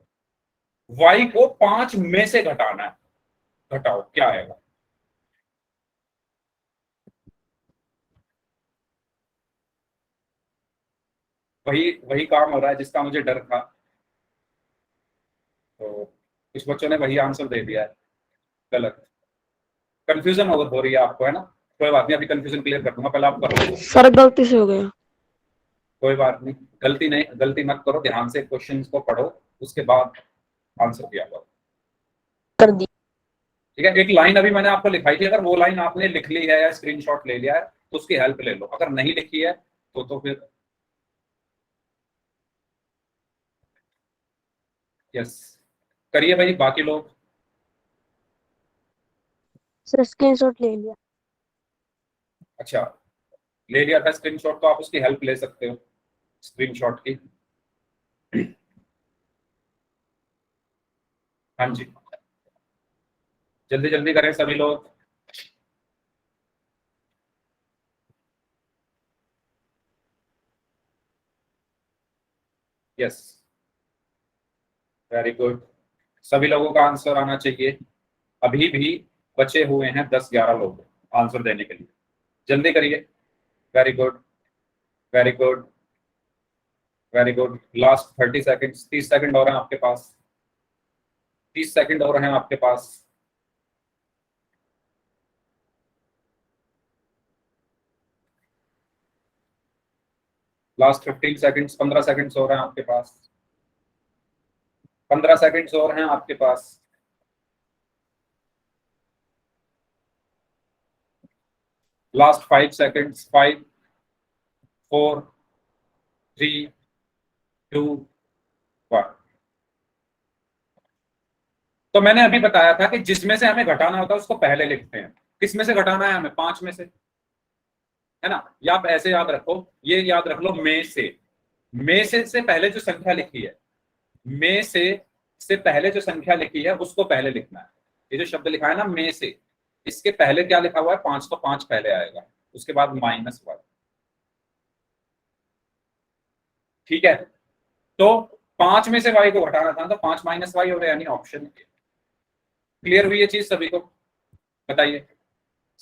y को 5 में से घटाना है, घटाओ क्या आएगा? वही वही काम हो रहा है जिसका मुझे डर था, तो कुछ बच्चों ने वही आंसर दे दिया है गलत। कंफ्यूजन हो रही है आपको, है ना? कोई बात नहीं, अभी कंफ्यूजन क्लियर कर दूंगा, पहले आप कर लो। सर गलती से हो गया। कोई बात नहीं, गलती मत करो, ध्यान से क्वेश्चन को पढ़ो, उसके बाद आंसर दिया करो। कर दी। ठीक है, एक लाइन अभी मैंने आपको लिखाई थी, अगर वो लाइन आपने लिख ली है या स्क्रीनशॉट ले लिया है तो उसकी हेल्प ले लो। अगर नहीं लिखी है तो फिर यस करिए भाई, बाकी लोग। सर स्क्रीनशॉट ले लिया। अच्छा, ले लिया था स्क्रीनशॉट, तो आप उसकी हेल्प ले सकते हो स्क्रीनशॉट की। हाँ जी, जल्दी जल्दी करें सभी लोग। यस, वेरी गुड, सभी लोगों का आंसर आना चाहिए। अभी भी बचे हुए हैं 10-11 लोग आंसर देने के लिए, जल्दी करिए। Very good, very good, very good. Last 30 second, 30 second और हैं आपके पास, 30 सेकंड और हैं आपके पास। लास्ट 15 सेकंड्स, 15 सेकंड्स और हैं आपके पास, 15 सेकंड्स और हैं आपके पास। Last 5 seconds, 5 4 3 2 1। तो मैंने अभी बताया था कि जिसमें से हमें घटाना होता है उसको पहले लिखते हैं। किस में से घटाना है हमें? 5 में से, है ना? या आप ऐसे याद रखो, ये याद रख लो, में से पहले जो संख्या लिखी है, में से पहले जो संख्या लिखी है उसको पहले लिखना है। ये जो शब्द लिखा है ना में से, इसके पहले क्या लिखा हुआ है? 5, तो 5 पहले आएगा, उसके बाद -1। ठीक है, तो 5 में से y को घटाना था तो 5 माइनस वाई हो गया, यानी ऑप्शन। क्लियर हुई ये चीज सभी को? बताइए,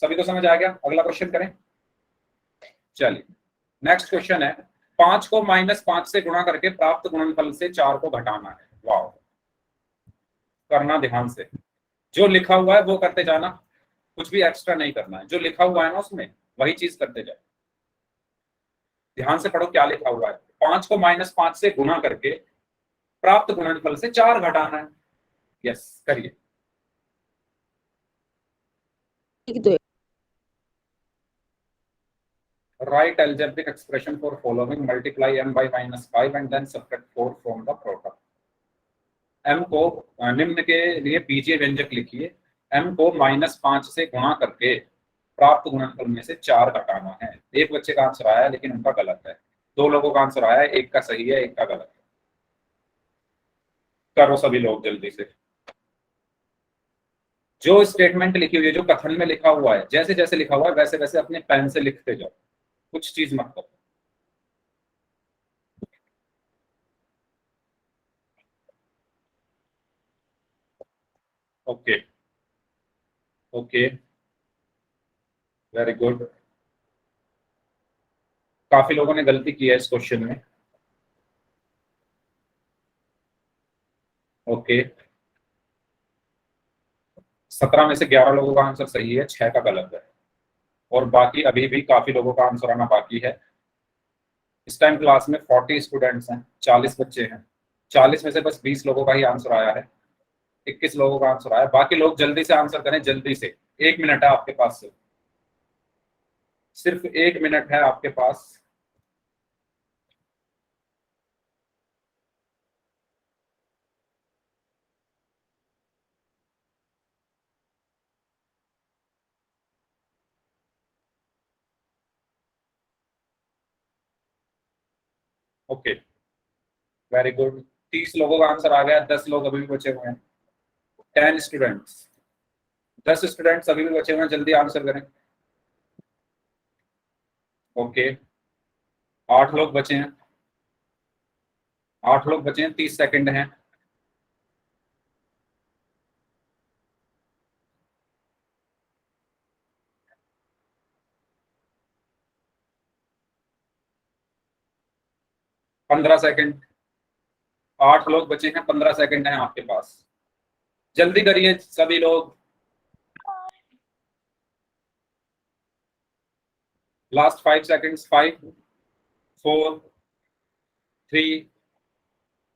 सभी को समझ आ गया? अगला क्वेश्चन करें, चलिए। नेक्स्ट क्वेश्चन है, 5 को -5 से गुणा करके प्राप्त गुणनफल से 4 को घटाना है। वाह, करना ध्यान से, जो लिखा हुआ है वो करते जाना, कुछ भी एक्स्ट्रा नहीं करना है। जो लिखा हुआ है ना उसमें वही चीज करते जाए। ध्यान से पढ़ो क्या लिखा हुआ है। 5 को -5 से गुणा करके प्राप्त गुणनफल से 4 घटाना है। यस करिए। तो Write algebraic expression for following: multiply m by -5 and then subtract 4 from the product. m को निम्न के लिए बीजीय व्यंजक लिखिए। m को -5 से गुणा करके प्राप्त गुणनफल में से 4 घटाना है। एक बच्चे का आंसर आया है लेकिन उनका गलत है। 2 लोगों का आंसर आया है, एक का सही है, एक का गलत है। करो सभी लोग जल्दी से। जो स्टेटमेंट लिखी हुई है, जो कथन में लिखा हुआ है, जैसे जैसे लिखा हुआ है वैसे वैसे अपने पेन से लिखते जाओ, कुछ चीज मत करो। Okay okay very good. काफी लोगों ने गलती की है इस क्वेश्चन में। ओके 17 में से 11 लोगों का आंसर सही है, 6 का गलत है, और बाकी अभी भी काफी लोगों का आंसर आना बाकी है। इस टाइम क्लास में 40 स्टूडेंट्स हैं, 40 बच्चे हैं। 40 में से बस 20 लोगों का ही आंसर आया है, 21 लोगों का आंसर आया। बाकी लोग जल्दी से आंसर करें, जल्दी से। 1 मिनट है आपके पास, सिर्फ 1 मिनट है आपके पास। Okay very good. 30 लोगों का आंसर आ गया, 10 लोग अभी भी बचे हुए हैं। 10 स्टूडेंट्स, 10 स्टूडेंट्स अभी भी बचे हुए हैं, जल्दी आंसर करें। ओके 8 लोग बचे हैं, 8 लोग बचे हैं, 30 सेकंड हैं। पंद्रह सेकंड, 8 लोग बचे हैं, 15 सेकंड हैं आपके पास, जल्दी करिए सभी लोग। Last 5 seconds, 5 4 3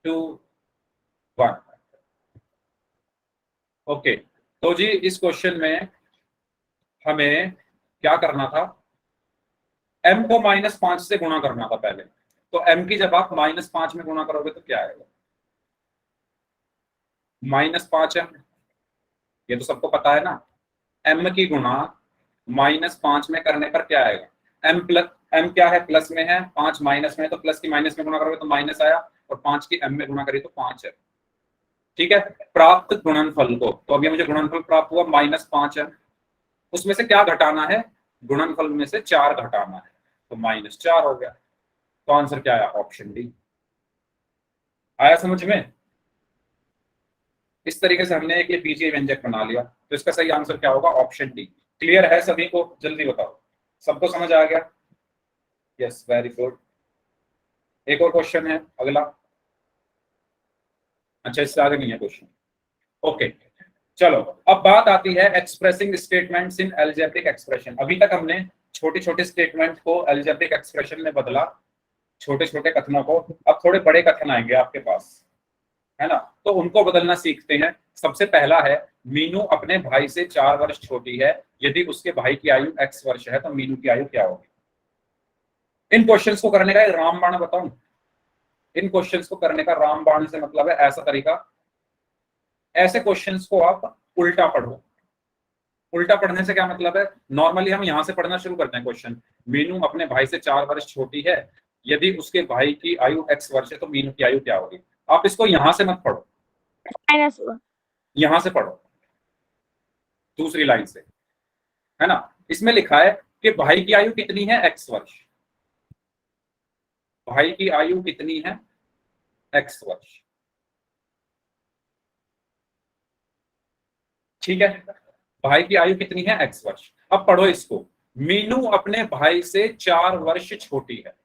2 1। ओके तो जी इस क्वेश्चन में हमें क्या करना था, m को -5 से गुणा करना था पहले। तो m की जब आप -5 में गुणा करोगे तो क्या आएगा, -5m, ये तो सबको पता है ना। m की गुणा -5 में करने पर क्या आएगा, m क्या है, प्लस में है, 5 माइनस में है, तो प्लस की माइनस में गुणा करोगे तो माइनस आया, और 5 की m में गुणा करी तो 5 है। ठीक है, प्राप्त गुणनफल को, तो अभी मुझे गुणनफल प्राप्त हुआ -5m, उसमें से क्या घटाना है, गुणनफल में से 4 घटाना है, तो -4 हो गया। तो आंसर क्या आया, ऑप्शन डी। आया समझ में? इस तरीके से हमने एक ये बीजीय व्यंजक बना लिया, तो इसका सही आंसर क्या होगा, ऑप्शन डी। क्लियर है सभी को, जल्दी बताओ, सबको समझ आ गया? Yes very good. एक और क्वेश्चन है अगला। अच्छा इससे आगे नहीं है क्वेश्चन। ओके चलो अब बात आती है expressing statements in algebraic expression. अभी तक हमने छोटे छोटे स्टेटमेंट को अलजेब्रिक एक्सप्रेशन में बदला, छोटे छोटे कथनों को। अब थोड़े बड़े कथन आएंगे आपके पास, है ना, तो उनको बदलना सीखते हैं। सबसे पहला है, मीनू अपने भाई से 4 वर्ष छोटी है, यदि उसके भाई की आयु x वर्ष है तो मीनू की आयु क्या होगी। इन क्वेश्चंस को करने का एक रामबाण बताऊं, इन क्वेश्चंस को करने का रामबाण से मतलब है ऐसा तरीका, ऐसे क्वेश्चंस को आप उल्टा पढ़ो। उल्टा पढ़ने से क्या मतलब है, नॉर्मली हम यहां से पढ़ना शुरू करते हैं क्वेश्चन, मीनू अपने भाई से 4 वर्ष छोटी है, यदि उसके भाई की आयु x वर्ष है तो मीनू की आयु क्या होगी। आप इसको यहां से मत पढ़ो, -1, यहां से पढ़ो, दूसरी लाइन से, है ना। इसमें लिखा है कि भाई की आयु कितनी है, x वर्ष। भाई की आयु कितनी है, x वर्ष। ठीक है, भाई की आयु कितनी है, x वर्ष। अब पढ़ो इसको, मीनू अपने भाई से 4 वर्ष छोटी है,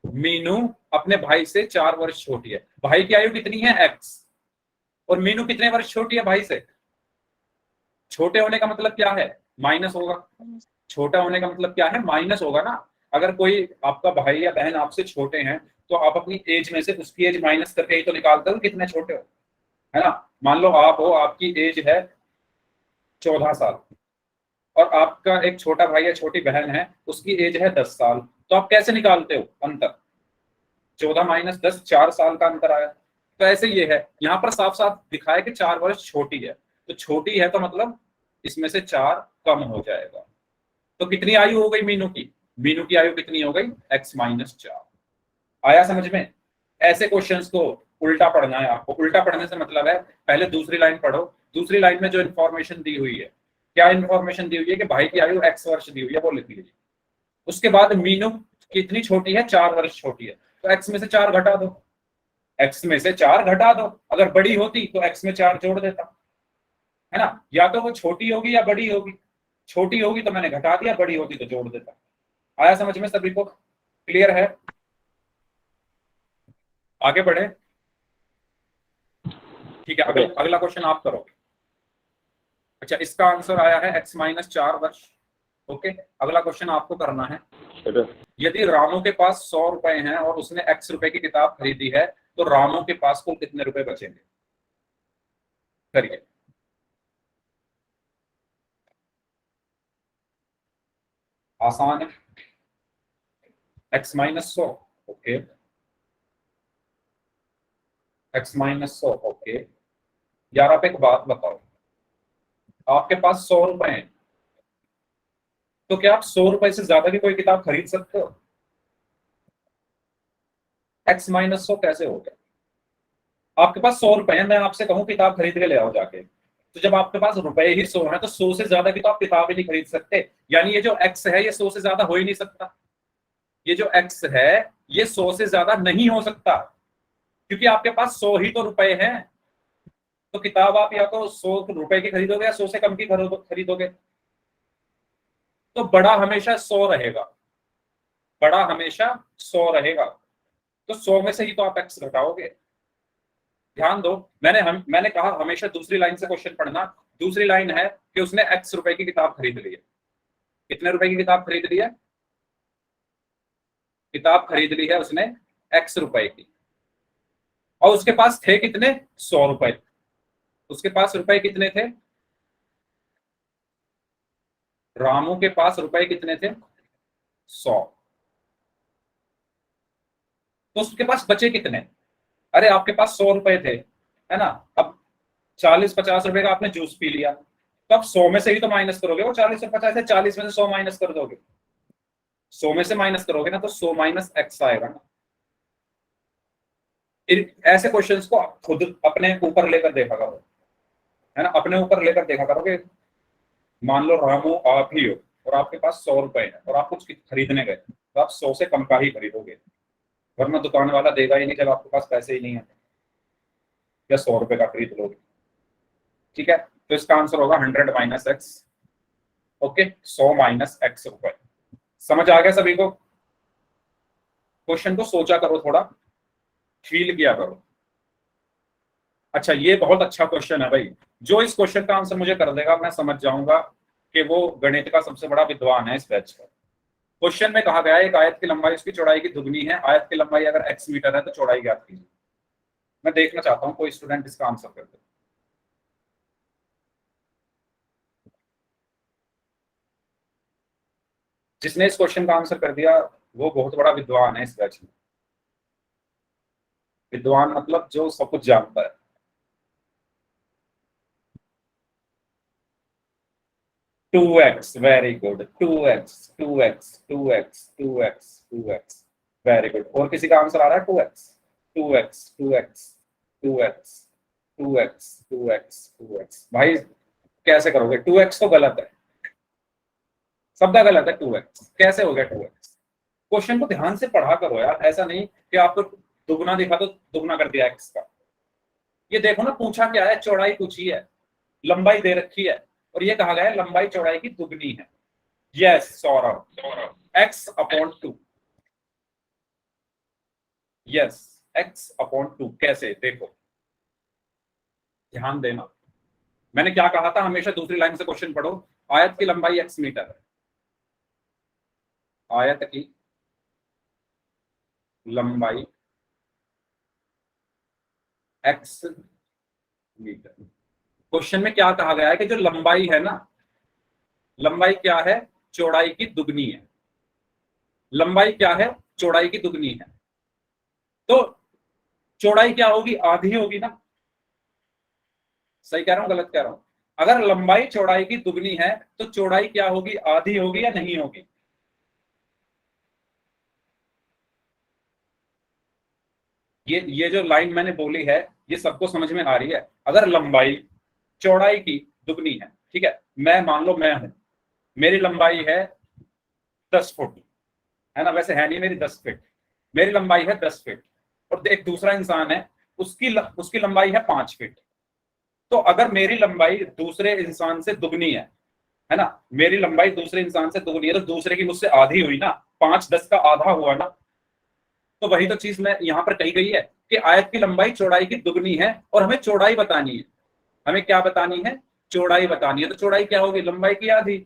मीनू अपने भाई से 4 वर्ष छोटी है। भाई की आयु कितनी है, x, और मीनू कितने वर्ष छोटी है भाई से। छोटे होने का मतलब क्या है, माइनस होगा। छोटा होने का मतलब क्या है, माइनस होगा ना। अगर कोई आपका भाई या बहन आपसे छोटे हैं तो आप अपनी एज में से उसकी एज माइनस करके ही तो निकालते हो कितने छोटे हो, है ना। मान लो आप हो, आपकी एज है 14 साल और आपका एक छोटा भाई या छोटी बहन है, उसकी एज है 10 साल, तो आप कैसे निकालते हो अंतर? 14 माइनस 10, 4 साल का अंतर आया। तो ऐसे ये है, यहाँ पर साफ साफ दिखा है कि 4 वर्ष छोटी है, तो छोटी है तो मतलब इसमें से 4 कम हो जाएगा। तो कितनी आयु हो गई मीनू की? मीनू की आयु कितनी हो गई? x-4। आया समझ में? ऐसे क्वेश्चंस को उल्टा पढ़ना है आपको। उल्टा पढ़ने से मतलब है पहले दूसरी लाइन पढ़ो, दूसरी लाइन में जो इन्फॉर्मेशन दी हुई है, क्या इन्फॉर्मेशन दी हुई है कि भाई की आयु x वर्ष दी हुई है, वो लिख लीजिए। उसके बाद मीनू कितनी छोटी है? 4 वर्ष छोटी है, तो x में से 4 घटा दो, x में से 4 घटा दो। अगर बड़ी होती तो x में 4 जोड़ देता, है ना? या तो वो छोटी होगी या बड़ी होगी, छोटी होगी तो मैंने घटा दिया, बड़ी होती तो जोड़ देता। आया समझ में सभी को? क्लियर है? आगे बढ़े? ठीक है, अगला क्वेश्चन आप करो। अच्छा, इसका आंसर आया है x-4 वर्ष। ओके, अगला क्वेश्चन आपको करना है। यदि रामू के पास 100 रुपए हैं और उसने x रुपए की किताब खरीदी है, तो रामू के पास कुल कितने रुपए बचेंगे? करिए। आसान है। x-100। Okay, x-100। ओके यार, आप एक बात बताओ, आपके पास 100 रुपए हैं, तो क्या आप 100 रुपए से ज्यादा की कोई किताब खरीद सकते हो? x-100 कैसे हो गया? आपके पास 100 रुपए हैं, मैं आपसे कहूं किताब खरीद के ले आओ जाके, तो जब आपके पास रुपए ही 100 है तो 100 से ज्यादा की तो आप किताब ही नहीं खरीद सकते। यानी ये जो x है ये 100 से ज्यादा हो ही नहीं सकता। ये जो x है ये 100 से ज्यादा नहीं हो सकता, क्योंकि आपके पास 100 ही तो रुपए हैं। तो किताब आप या तो 100 रुपए की खरीदोगे या 100 से कम की खरीदोगे। तो बड़ा हमेशा 100 रहेगा, बड़ा हमेशा 100 रहेगा। तो 100 में से ही तो आप x घटाओगे। ध्यान दो, मैंने कहा हमेशा दूसरी लाइन से क्वेश्चन पढ़ना। दूसरी लाइन है कि उसने x रुपए की किताब खरीद ली है। कितने रुपए की किताब खरीद ली है? किताब खरीद ली है उसने x रुपए की, और उसके पास थे कितने? 100 रुपए। उसके पास रुपए कितने थे? रामू के पास रुपए कितने थे? 100। तो उसके पास बचे कितने? अरे आपके पास 100 रुपए थे, है ना? अब 40-50 रुपए का आपने जूस पी लिया, तो आप 100 में से ही तो माइनस करोगे। वो 40 और 50 है, 40 में से 100 माइनस कर दोगे। 100 में से माइनस करोगे ना, तो 100 माइनस x आएगा ना। ऐसे क्वेश्चंस को खुद अपने ऊपर लेकर देखा करो, है ना? अपने ऊपर लेकर देखा करोगे। मान लो रामू आप ही हो और आपके पास 100 रुपए है और आप कुछ खरीदने गए, तो आप 100 से कम का ही खरीदोगे, वरना दुकान वाला देगा ही नहीं जब आपके पास पैसे ही नहीं है। या 100 रुपए का खरीद लोगे। ठीक है, तो इसका आंसर होगा 100 minus x. Okay, 100 minus x रुपए। समझ आ गया सभी को? क्वेश्चन को सोचा करो, थोड़ा फील किया करो। अच्छा, ये बहुत अच्छा क्वेश्चन है भाई। जो इस क्वेश्चन का आंसर मुझे कर देगा, मैं समझ जाऊंगा कि वो गणित का सबसे बड़ा विद्वान है इस बैच का। क्वेश्चन में कहा गया है एक आयत की लंबाई उसकी चौड़ाई की दुगनी है। आयत की लंबाई अगर x मीटर है तो चौड़ाई ज्ञात कीजिए। मैं देखना चाहता हूँ कोई स्टूडेंट इसका आंसर कर दे। जिसने इस क्वेश्चन का आंसर कर दिया वो बहुत बड़ा विद्वान है इस बैच में। विद्वान मतलब जो सब कुछ जानता है। Two x, very good. 2x 2x 2x 2x 2x, very good. और किसी का आंसर आ रहा है 2x 2x 2x 2x 2x 2x 2x? भाई कैसे करोगे? 2x तो गलत है, शब्द गलत है। 2x कैसे हो गया 2x? क्वेश्चन को ध्यान से पढ़ा करो यार, ऐसा नहीं कि आपको दुगना दिखा तो दुगना कर दिया x का। ये देखो ना, पूछा क्या है? चौड़ाई पूछी है, लंबाई दे रखी है, और ये कहा गया है लंबाई चौड़ाई की दुगनी है। Yes Saurabh, x/2। Yes, x/2 कैसे? देखो, ध्यान देना। मैंने क्या कहा था? हमेशा दूसरी लाइन से क्वेश्चन पढ़ो। आयत की लंबाई x मीटर है, आयत की लंबाई x मीटर। क्वेश्चन में क्या कहा गया है कि जो लंबाई है ना, लंबाई क्या है, चौड़ाई की दुगनी है। लंबाई क्या है, चौड़ाई की दुगनी है, तो चौड़ाई क्या होगी, आधी होगी ना। सही कह रहा हूं गलत कह रहा हूं? अगर लंबाई चौड़ाई की दुगनी है तो चौड़ाई क्या होगी, आधी होगी या नहीं होगी? ये जो लाइन मैंने बोली है ये सबको समझ में आ रही है? अगर लंबाई चौड़ाई की दुगनी है, ठीक है, मैं मान लो मैं हूं, मेरी लंबाई है 10 फुट, है ना, वैसे है नहीं मेरी 10 फीट, मेरी लंबाई है 10 फीट, और एक दूसरा इंसान है उसकी लंबाई है 5 फीट। तो अगर मेरी लंबाई दूसरे इंसान से दुगनी है ना, मेरी लंबाई दूसरे इंसान से दुगनी है तो दूसरे की मुझसे आधी हुई ना, 5 10 का आधा हुआ ना। तो वही तो चीज मैं यहां पर कही गई है कि आयत की लंबाई चौड़ाई की दुगनी है और हमें चौड़ाई बतानी है। हमें क्या बतानी है, चौड़ाई बतानी है। तो चौड़ाई क्या होगी, लंबाई की आधी।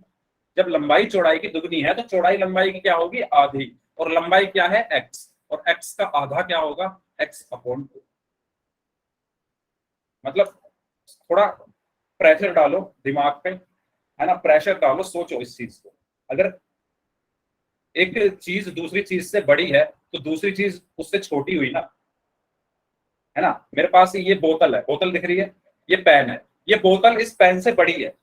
जब लंबाई चौड़ाई की दुगनी है तो चौड़ाई लंबाई की क्या होगी, आधी। और लंबाई क्या है, एक्स, और एक्स का आधा क्या होगा, x/2। मतलब थोड़ा प्रेशर डालो दिमाग पे, है ना, प्रेशर डालो, सोचो इस चीज को। अगर एक चीज दूसरी चीज से बड़ी है तो दूसरी चीज उससे छोटी हुई ना, है ना। मेरे पास ये बोतल है, बोतल दिख रही है, ये पेन है, ये बोतल इस पेन से बड़ी है,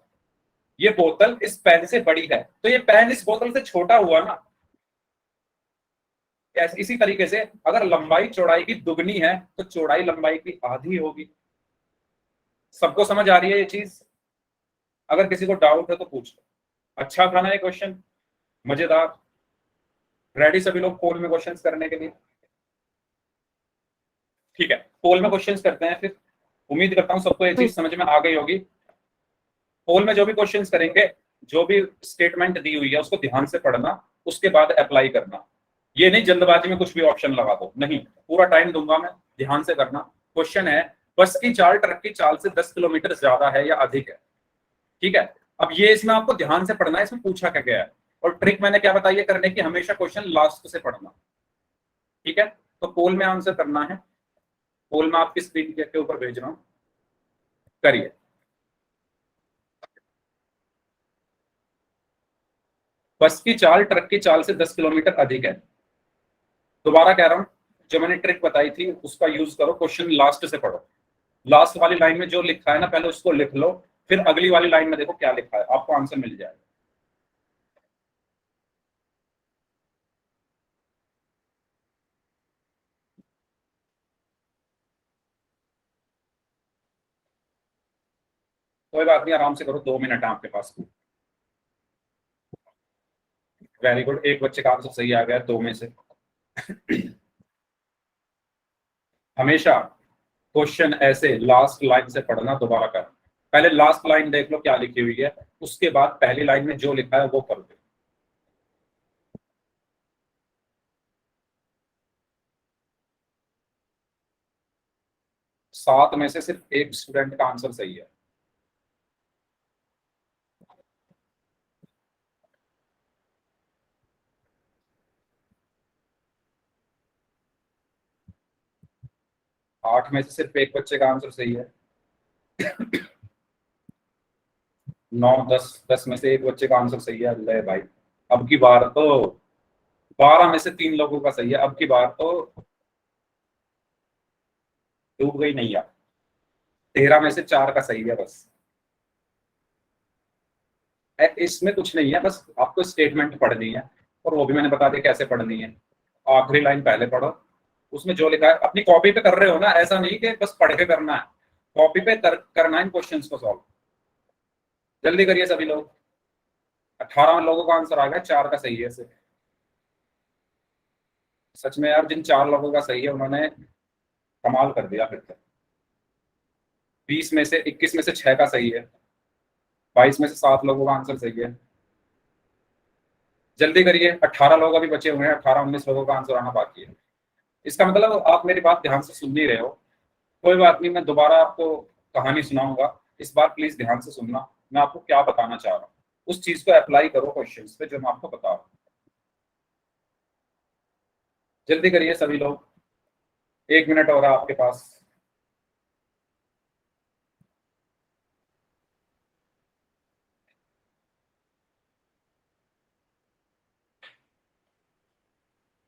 ये बोतल इस पेन से बड़ी है, तो ये पेन इस बोतल से छोटा हुआ ना। इसी तरीके से अगर लंबाई चौड़ाई की दुगनी है तो चौड़ाई लंबाई की आधी होगी। सबको समझ आ रही है ये चीज? अगर किसी को डाउट है तो पूछ लो। अच्छा था ना ये क्वेश्चन, मजेदार। रेडी सभी लोग पोल में क्वेश्चंस करने के लिए? ठीक है, पोल में क्वेश्चंस करते हैं फिर। उम्मीद करता हूं सबको ये चीज समझ में आ गई होगी। पोल में जो भी क्वेश्चंस करेंगे, जो भी स्टेटमेंट दी हुई है उसको ध्यान से पढ़ना, उसके बाद अप्लाई करना। ये नहीं जल्दबाजी में कुछ भी ऑप्शन लगा दो, नहीं, पूरा टाइम दूंगा मैं, ध्यान से करना। क्वेश्चन है, बस की चाल ट्रक की चाल से 10 किलोमीटर ज्यादा है या अधिक है, ठीक है। अब ये इसमें आपको ध्यान से पढ़ना है, इसमें पूछा क्या गया है। और ट्रिक मैंने क्या बताई है करने की, हमेशा क्वेश्चन लास्ट से पढ़ना, ठीक है। तो पोल में आंसर करना है, पोल में आपकी स्क्रीन के ऊपर भेज रहा हूं, करिए। बस की चाल ट्रक की चाल से 10 किलोमीटर अधिक है। दोबारा कह रहा हूं, जो मैंने ट्रिक बताई थी उसका यूज करो, क्वेश्चन लास्ट से पढ़ो। लास्ट वाली लाइन में जो लिखा है ना पहले उसको लिख लो, फिर अगली वाली लाइन में देखो क्या लिखा है, आपको आंसर मिल जाएगा। कोई बात नहीं, आराम से करो, 2 मिनट है आपके पास। वेरी गुड, एक बच्चे का आंसर सही आ गया 2 में से। हमेशा क्वेश्चन ऐसे लास्ट लाइन से पढ़ना, दोबारा कर। पहले लास्ट लाइन देख लो क्या लिखी हुई है, उसके बाद पहली लाइन में जो लिखा है वो कर दो। 7 में से सिर्फ एक स्टूडेंट का आंसर सही है। आठ में से सिर्फ एक बच्चे का आंसर सही है। 9 10 10 में से एक बच्चे का आंसर सही है। ले भाई, अब की बार तो 12 में से 3 लोगों का सही है, अब की बार तो डूब गई नैया। 13 में से 4 का सही है बस। इसमें कुछ नहीं है, बस आपको स्टेटमेंट पढ़नी है, और वो भी मैंने बता दिया कैसे पढ़नी है। आखिरी लाइन पहले पढ़ो, उसमें जो लिखा है अपनी कॉपी पे कर रहे हो ना, ऐसा नहीं कि बस पढ़ के करना है, कॉपी पे करना है इन क्वेश्चंस को सॉल्व। जल्दी करिए सभी लोग। 18 लोगों का आंसर आ गया, 4 का सही है सिर्फ। सच में यार, जिन 4 लोगों का सही है उन्होंने कमाल कर दिया फिर तो। 20 में से 21 में से 6 का सही है। 22 में से 7 लोगों का आंसर सही है। जल्दी करिए, 18 लोग अभी बचे हुए हैं, 18 19 लोगों का आंसर आना बाकी है। इसका मतलब आप मेरी बात ध्यान से सुन नहीं रहे हो। कोई बात नहीं, मैं दोबारा आपको कहानी सुनाऊंगा, इस बार प्लीज ध्यान से सुनना, मैं आपको क्या बताना चाह रहा हूँ, उस चीज को अप्लाई करो क्वेश्चंस पे जो मैं आपको बता रहा हूँ। जल्दी करिए सभी लोग, 1 मिनट और है आपके पास।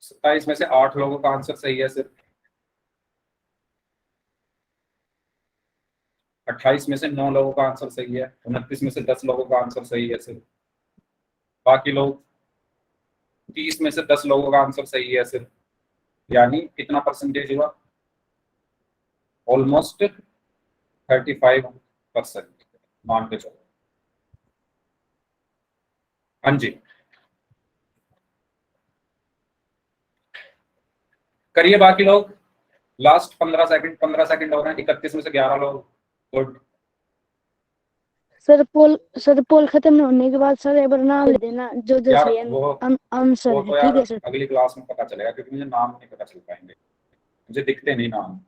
27 में से 8 लोगों का आंसर सही है सिर्फ। 28 में से 9 लोगों का आंसर सही है। 29 में से 10 लोगों का आंसर सही है सिर्फ। बाकी लोग 30 में से 10 लोगों का आंसर सही है सिर्फ। यानी कितना परसेंटेज हुआ? ऑलमोस्ट 35% मान के चलो। हाँ जी, करिए बाकी लोग। लास्ट 15 सेकंड हो रहे हैं। 31 में से 11 लोग। गुड। सर पोल खत्म होने के बाद सर एक बार नाम ले देना जो जो यार सही आंसर वो है, तो ठीक यार है सर? अगली क्लास में पता चलेगा, क्योंकि मुझे नाम नहीं पता चल पाएंगे, मुझे दिखते नहीं नाम।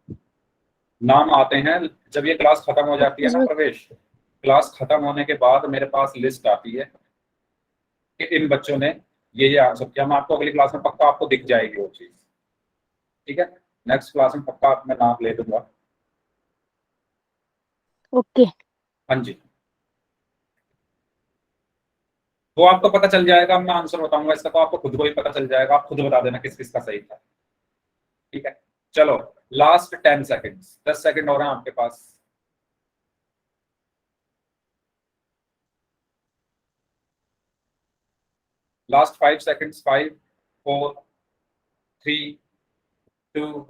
नाम आते हैं जब ये क्लास खत्म हो जाती है ना प्रवेश। क्लास खत्म होने के बाद मेरे पास लिस्ट आती है कि इन बच्चों ने ये आंसर किया। मैं आपको अगली क्लास में पक्का आपको दिख जाएगी वो चीज, ठीक है? नेक्स्ट क्लास में पक्का मैं नाम ले दूंगा। ओके। हाँ जी, वो आपको पता चल जाएगा। मैं आंसर बताऊंगा इसका तो आपको खुद को ही पता चल जाएगा। आप खुद बता देना किस किस का सही था, ठीक है? चलो लास्ट 10 सेकंड, 10 सेकंड हो रहे हैं आपके पास। Last 5 seconds. 5 4 3 2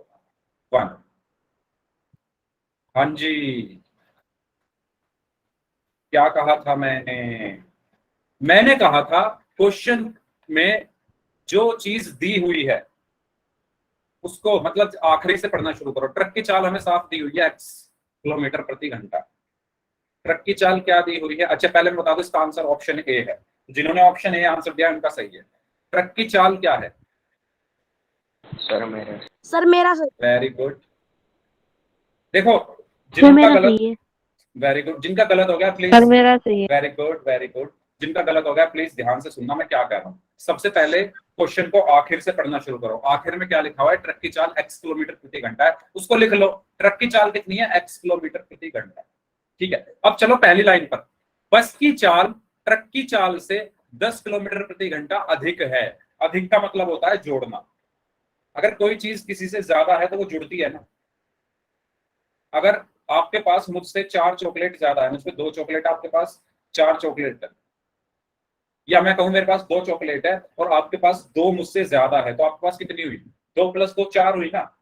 1। हाँ जी, क्या कहा था मैंने कहा था क्वेश्चन में जो चीज दी हुई है उसको मतलब आखिरी से पढ़ना शुरू करो। ट्रक की चाल हमें साफ दी हुई है x किलोमीटर प्रति घंटा। ट्रक की चाल क्या दी हुई है? अच्छा पहले मैं बता दूं, इसका आंसर ऑप्शन ए है। जिन्होंने ऑप्शन ए आंसर दिया उनका सही है। ट्रक की चाल क्या है? सर मेरा सही। Very good. देखो सर जिनका मेरा गलत, सही है। Very good. जिनका गलत हो गया प्लीज, सर मेरा सही है। Very good very good. जिनका गलत हो गया प्लीज ध्यान से सुनना मैं क्या कह रहा हूँ। सबसे पहले क्वेश्चन को आखिर से पढ़ना शुरू करो। आखिर में क्या लिखा हुआ है? ट्रक की चाल x किलोमीटर प्रति घंटा है, उसको लिख लो। ट्रक की चाल कितनी है? x किलोमीटर प्रति घंटा, ठीक है? अब चलो पहली लाइन पर। बस की चाल ट्रक की चाल से 10 किलोमीटर प्रति घंटा अधिक है। अधिक का मतलब होता है जोड़ना। अगर कोई चीज किसी से ज्यादा है तो वो जुड़ती है ना। अगर आपके पास मुझसे 4 चॉकलेट ज्यादा है, मुझसे 2 चॉकलेट, आपके पास 4 चॉकलेट है, या मैं कहूं मेरे पास 2 चॉकलेट है और आपके पास 2 मुझसे ज्यादा है, तो आपके पास कितनी हुई? 2 + 2 4 हुई ना।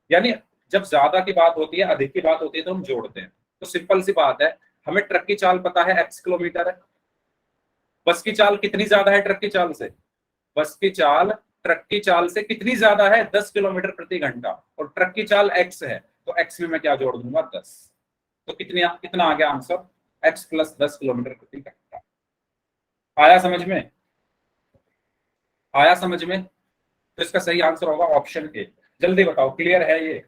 यानी जब ज्यादा की बात होती है, अधिक की बात होती है, तो हम जोड़ते हैं। तो सिंपल सी बात है, हमें ट्रक की चाल पता है x किलोमीटर है। बस की चाल कितनी ज्यादा है ट्रक की चाल से? बस की चाल ट्रक की चाल से कितनी ज्यादा है? 10 किलोमीटर प्रति घंटा। और ट्रक की चाल x है, तो x में मैं क्या जोड़ दूंगा? 10। तो कितना आ गया आंसर? x + 10 किलोमीटर प्रति घंटा। आया समझ में? आया समझ में? तो इसका सही आंसर होगा ऑप्शन ए। जल्दी बताओ, क्लियर है ये?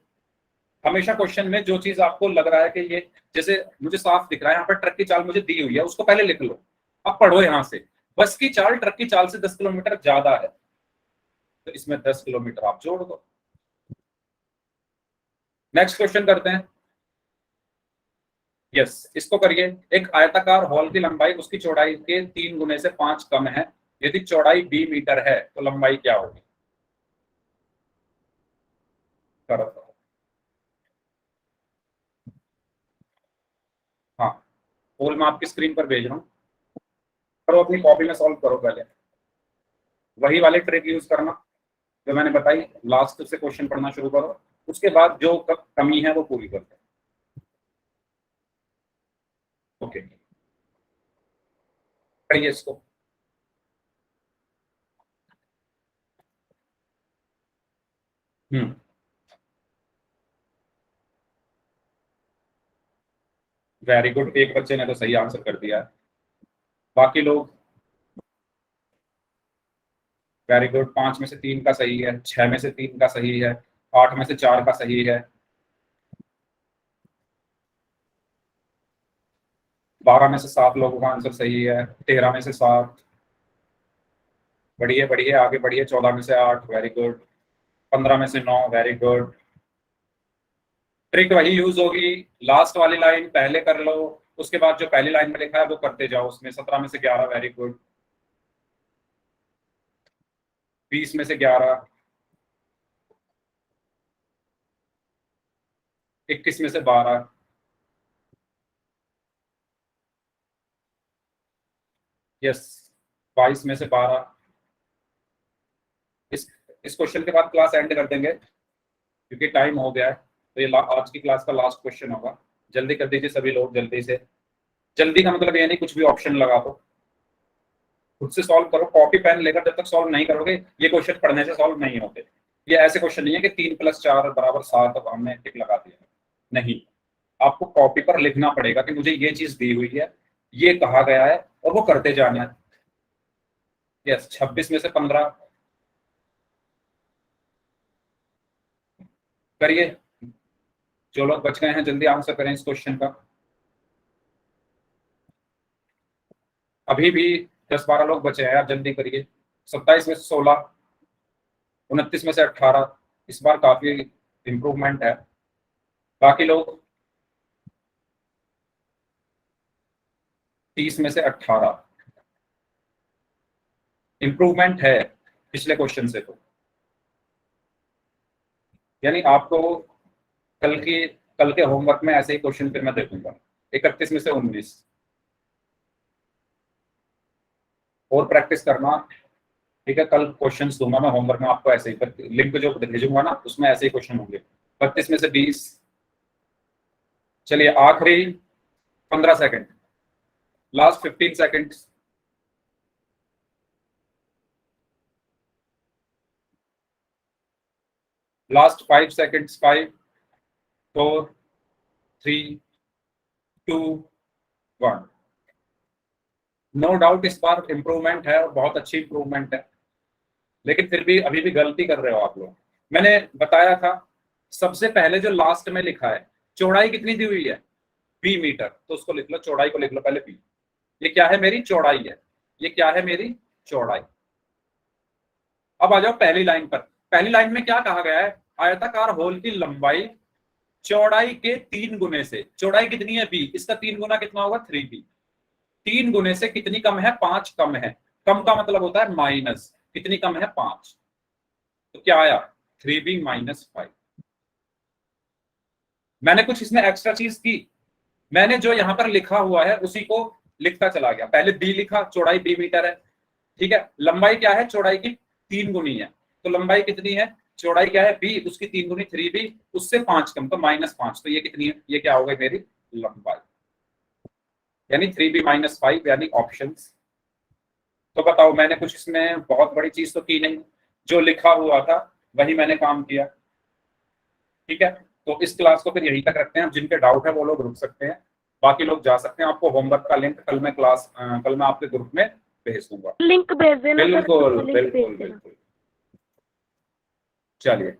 हमेशा क्वेश्चन में जो चीज आपको लग रहा है कि ये, जैसे मुझे साफ दिख रहा है यहाँ पर ट्रक की चाल मुझे दी हुई है, उसको पहले लिख लो। अब पढ़ो यहां से, बस की चाल ट्रक की चाल से 10 किलोमीटर ज्यादा है, तो इसमें 10 किलोमीटर आप जोड़ दो। नेक्स्ट क्वेश्चन करते हैं। यस, इसको करिए। एक आयताकार हॉल की लंबाई उसकी चौड़ाई के 3 गुने से 5 कम है। यदि चौड़ाई b मीटर है तो लंबाई क्या होगी? करो। हाँ, पोल मैं आपकी स्क्रीन पर भेज रहा हूँ। करो, अपनी कॉपी में सॉल्व करो पहले। वही वाले ट्रिक यूज करना जो मैंने बताई। लास्ट से क्वेश्चन पढ़ना शुरू करो, उसके बाद जो कमी है वो पूरी करते हैं। ओके, करिए इसको। वेरी गुड, एक बच्चे ने तो सही आंसर कर दिया है। बाकी लोग वेरी गुड। 5 में से 3 का सही है, 6 में से 3 का सही है, 8 में से 4 का सही है, 12 में से 7 लोगों का आंसर सही है, 13 में से 7। बढ़िए बढ़िए, आगे बढ़िए। 14 में से 8, वेरी गुड। 15 में से 9, वेरी गुड। ट्रिक वही यूज होगी। लास्ट वाली लाइन पहले कर लो, उसके बाद जो पहली लाइन में लिखा है वो करते जाओ उसमें। 17 में से 11, वेरी गुड। 20 में से 11, 21 में से 12, यस 22 में से 12। इस क्वेश्चन के बाद क्लास एंड कर देंगे क्योंकि टाइम हो गया है। तो ये आज की क्लास का लास्ट क्वेश्चन होगा। जल्दी कर दीजिए सभी लोग, जल्दी से। जल्दी का मतलब ये नहीं कुछ भी ऑप्शन लगा दो, खुद से सॉल्व करो। कॉपी पेन लेकर जब तक सॉल्व नहीं करोगे ये क्वेश्चन पढ़ने से सॉल्व नहीं होते। ये ऐसे क्वेश्चन नहीं है कि 3 + 4 = 7 अब हमने टिक लगा दिया, नहीं। आपको कॉपी पर लिखना पड़ेगा कि मुझे ये चीज दी हुई है, ये कहा गया है, और वो करते जाना है। यस 26 में से 15 करिए। जो लोग बच गए हैं जल्दी आंसर करें इस क्वेश्चन का। अभी भी 10-12 लोग बचे हैं यार, जल्दी करिए। 27 में से 16, 29 में से 18। इस बार काफी इंप्रूवमेंट है। बाकी लोग 30 में से 18। इंप्रूवमेंट है पिछले क्वेश्चन से। तो यानी आपको कल के होमवर्क में ऐसे ही क्वेश्चन फिर मैं दे दूंगा। 31 में से 19 और प्रैक्टिस करना, ठीक है। कल क्वेश्चंस दूंगा मैं होमवर्क में आपको, ऐसे ही लिंक जो भेजूंगा ना उसमें ऐसे ही क्वेश्चन होंगे। 32 में से 20। चलिए आखिरी 15 second, last 15 second. Last 5 seconds. 5 4 3 2 1। No doubt इस बार इंप्रूवमेंट है और बहुत अच्छी इंप्रूवमेंट है, लेकिन फिर भी अभी भी गलती कर रहे हो आप लोग। मैंने बताया था सबसे पहले जो लास्ट में लिखा है, चौड़ाई कितनी दी हुई है? 20 मीटर, तो उसको लिख लो, चौड़ाई को लिख लो पहले 20। ये क्या है? मेरी चौड़ाई है। ये क्या है? मेरी चौड़ाई। अब आ जाओ पहली लाइन पर। पहली लाइन में क्या कहा गया है? आयताकार होल की लंबाई चौड़ाई के 3 गुने से। चौड़ाई कितनी है? 20। इसका 3 गुना कितना होगा? 3b। 3 गुने से कितनी कम है? 5 कम है। कम का मतलब होता है माइनस। कितनी कम है? 5। तो क्या आया? 3b - 5। मैंने कुछ इसमें एक्स्ट्रा चीज की, मैंने जो यहां पर लिखा हुआ है उसी को लिखता चला गया। पहले b लिखा, चौड़ाई 20 मीटर है, ठीक है। लंबाई क्या है? चौड़ाई की 3 गुनी है, तो लंबाई कितनी है? चौड़ाई क्या है? b, उसकी 3 गुनी 3b, उससे 5 कम, तो -5। तो ये कितनी है? ये क्या हो गई? मेरी लंबाई, यानी 3b - 5, यानी ऑप्शंस। तो बताओ, मैंने कुछ इसमें बहुत बड़ी चीज तो की नहीं, जो लिखा हुआ था वही मैंने काम किया, ठीक है। तो इस क्लास को फिर यहीं तक रखते हैं। जिनके डाउट है वो लोग रुक सकते हैं, बाकी लोग जा सकते हैं। आपको होमवर्क का लिंक कल मैं आपके ग्रुप में भेज दूंगा। लिंक भेज देना सर, बिल्कुल लिंक भेज बिल्कुल देना। बिल्कुल। चलिए।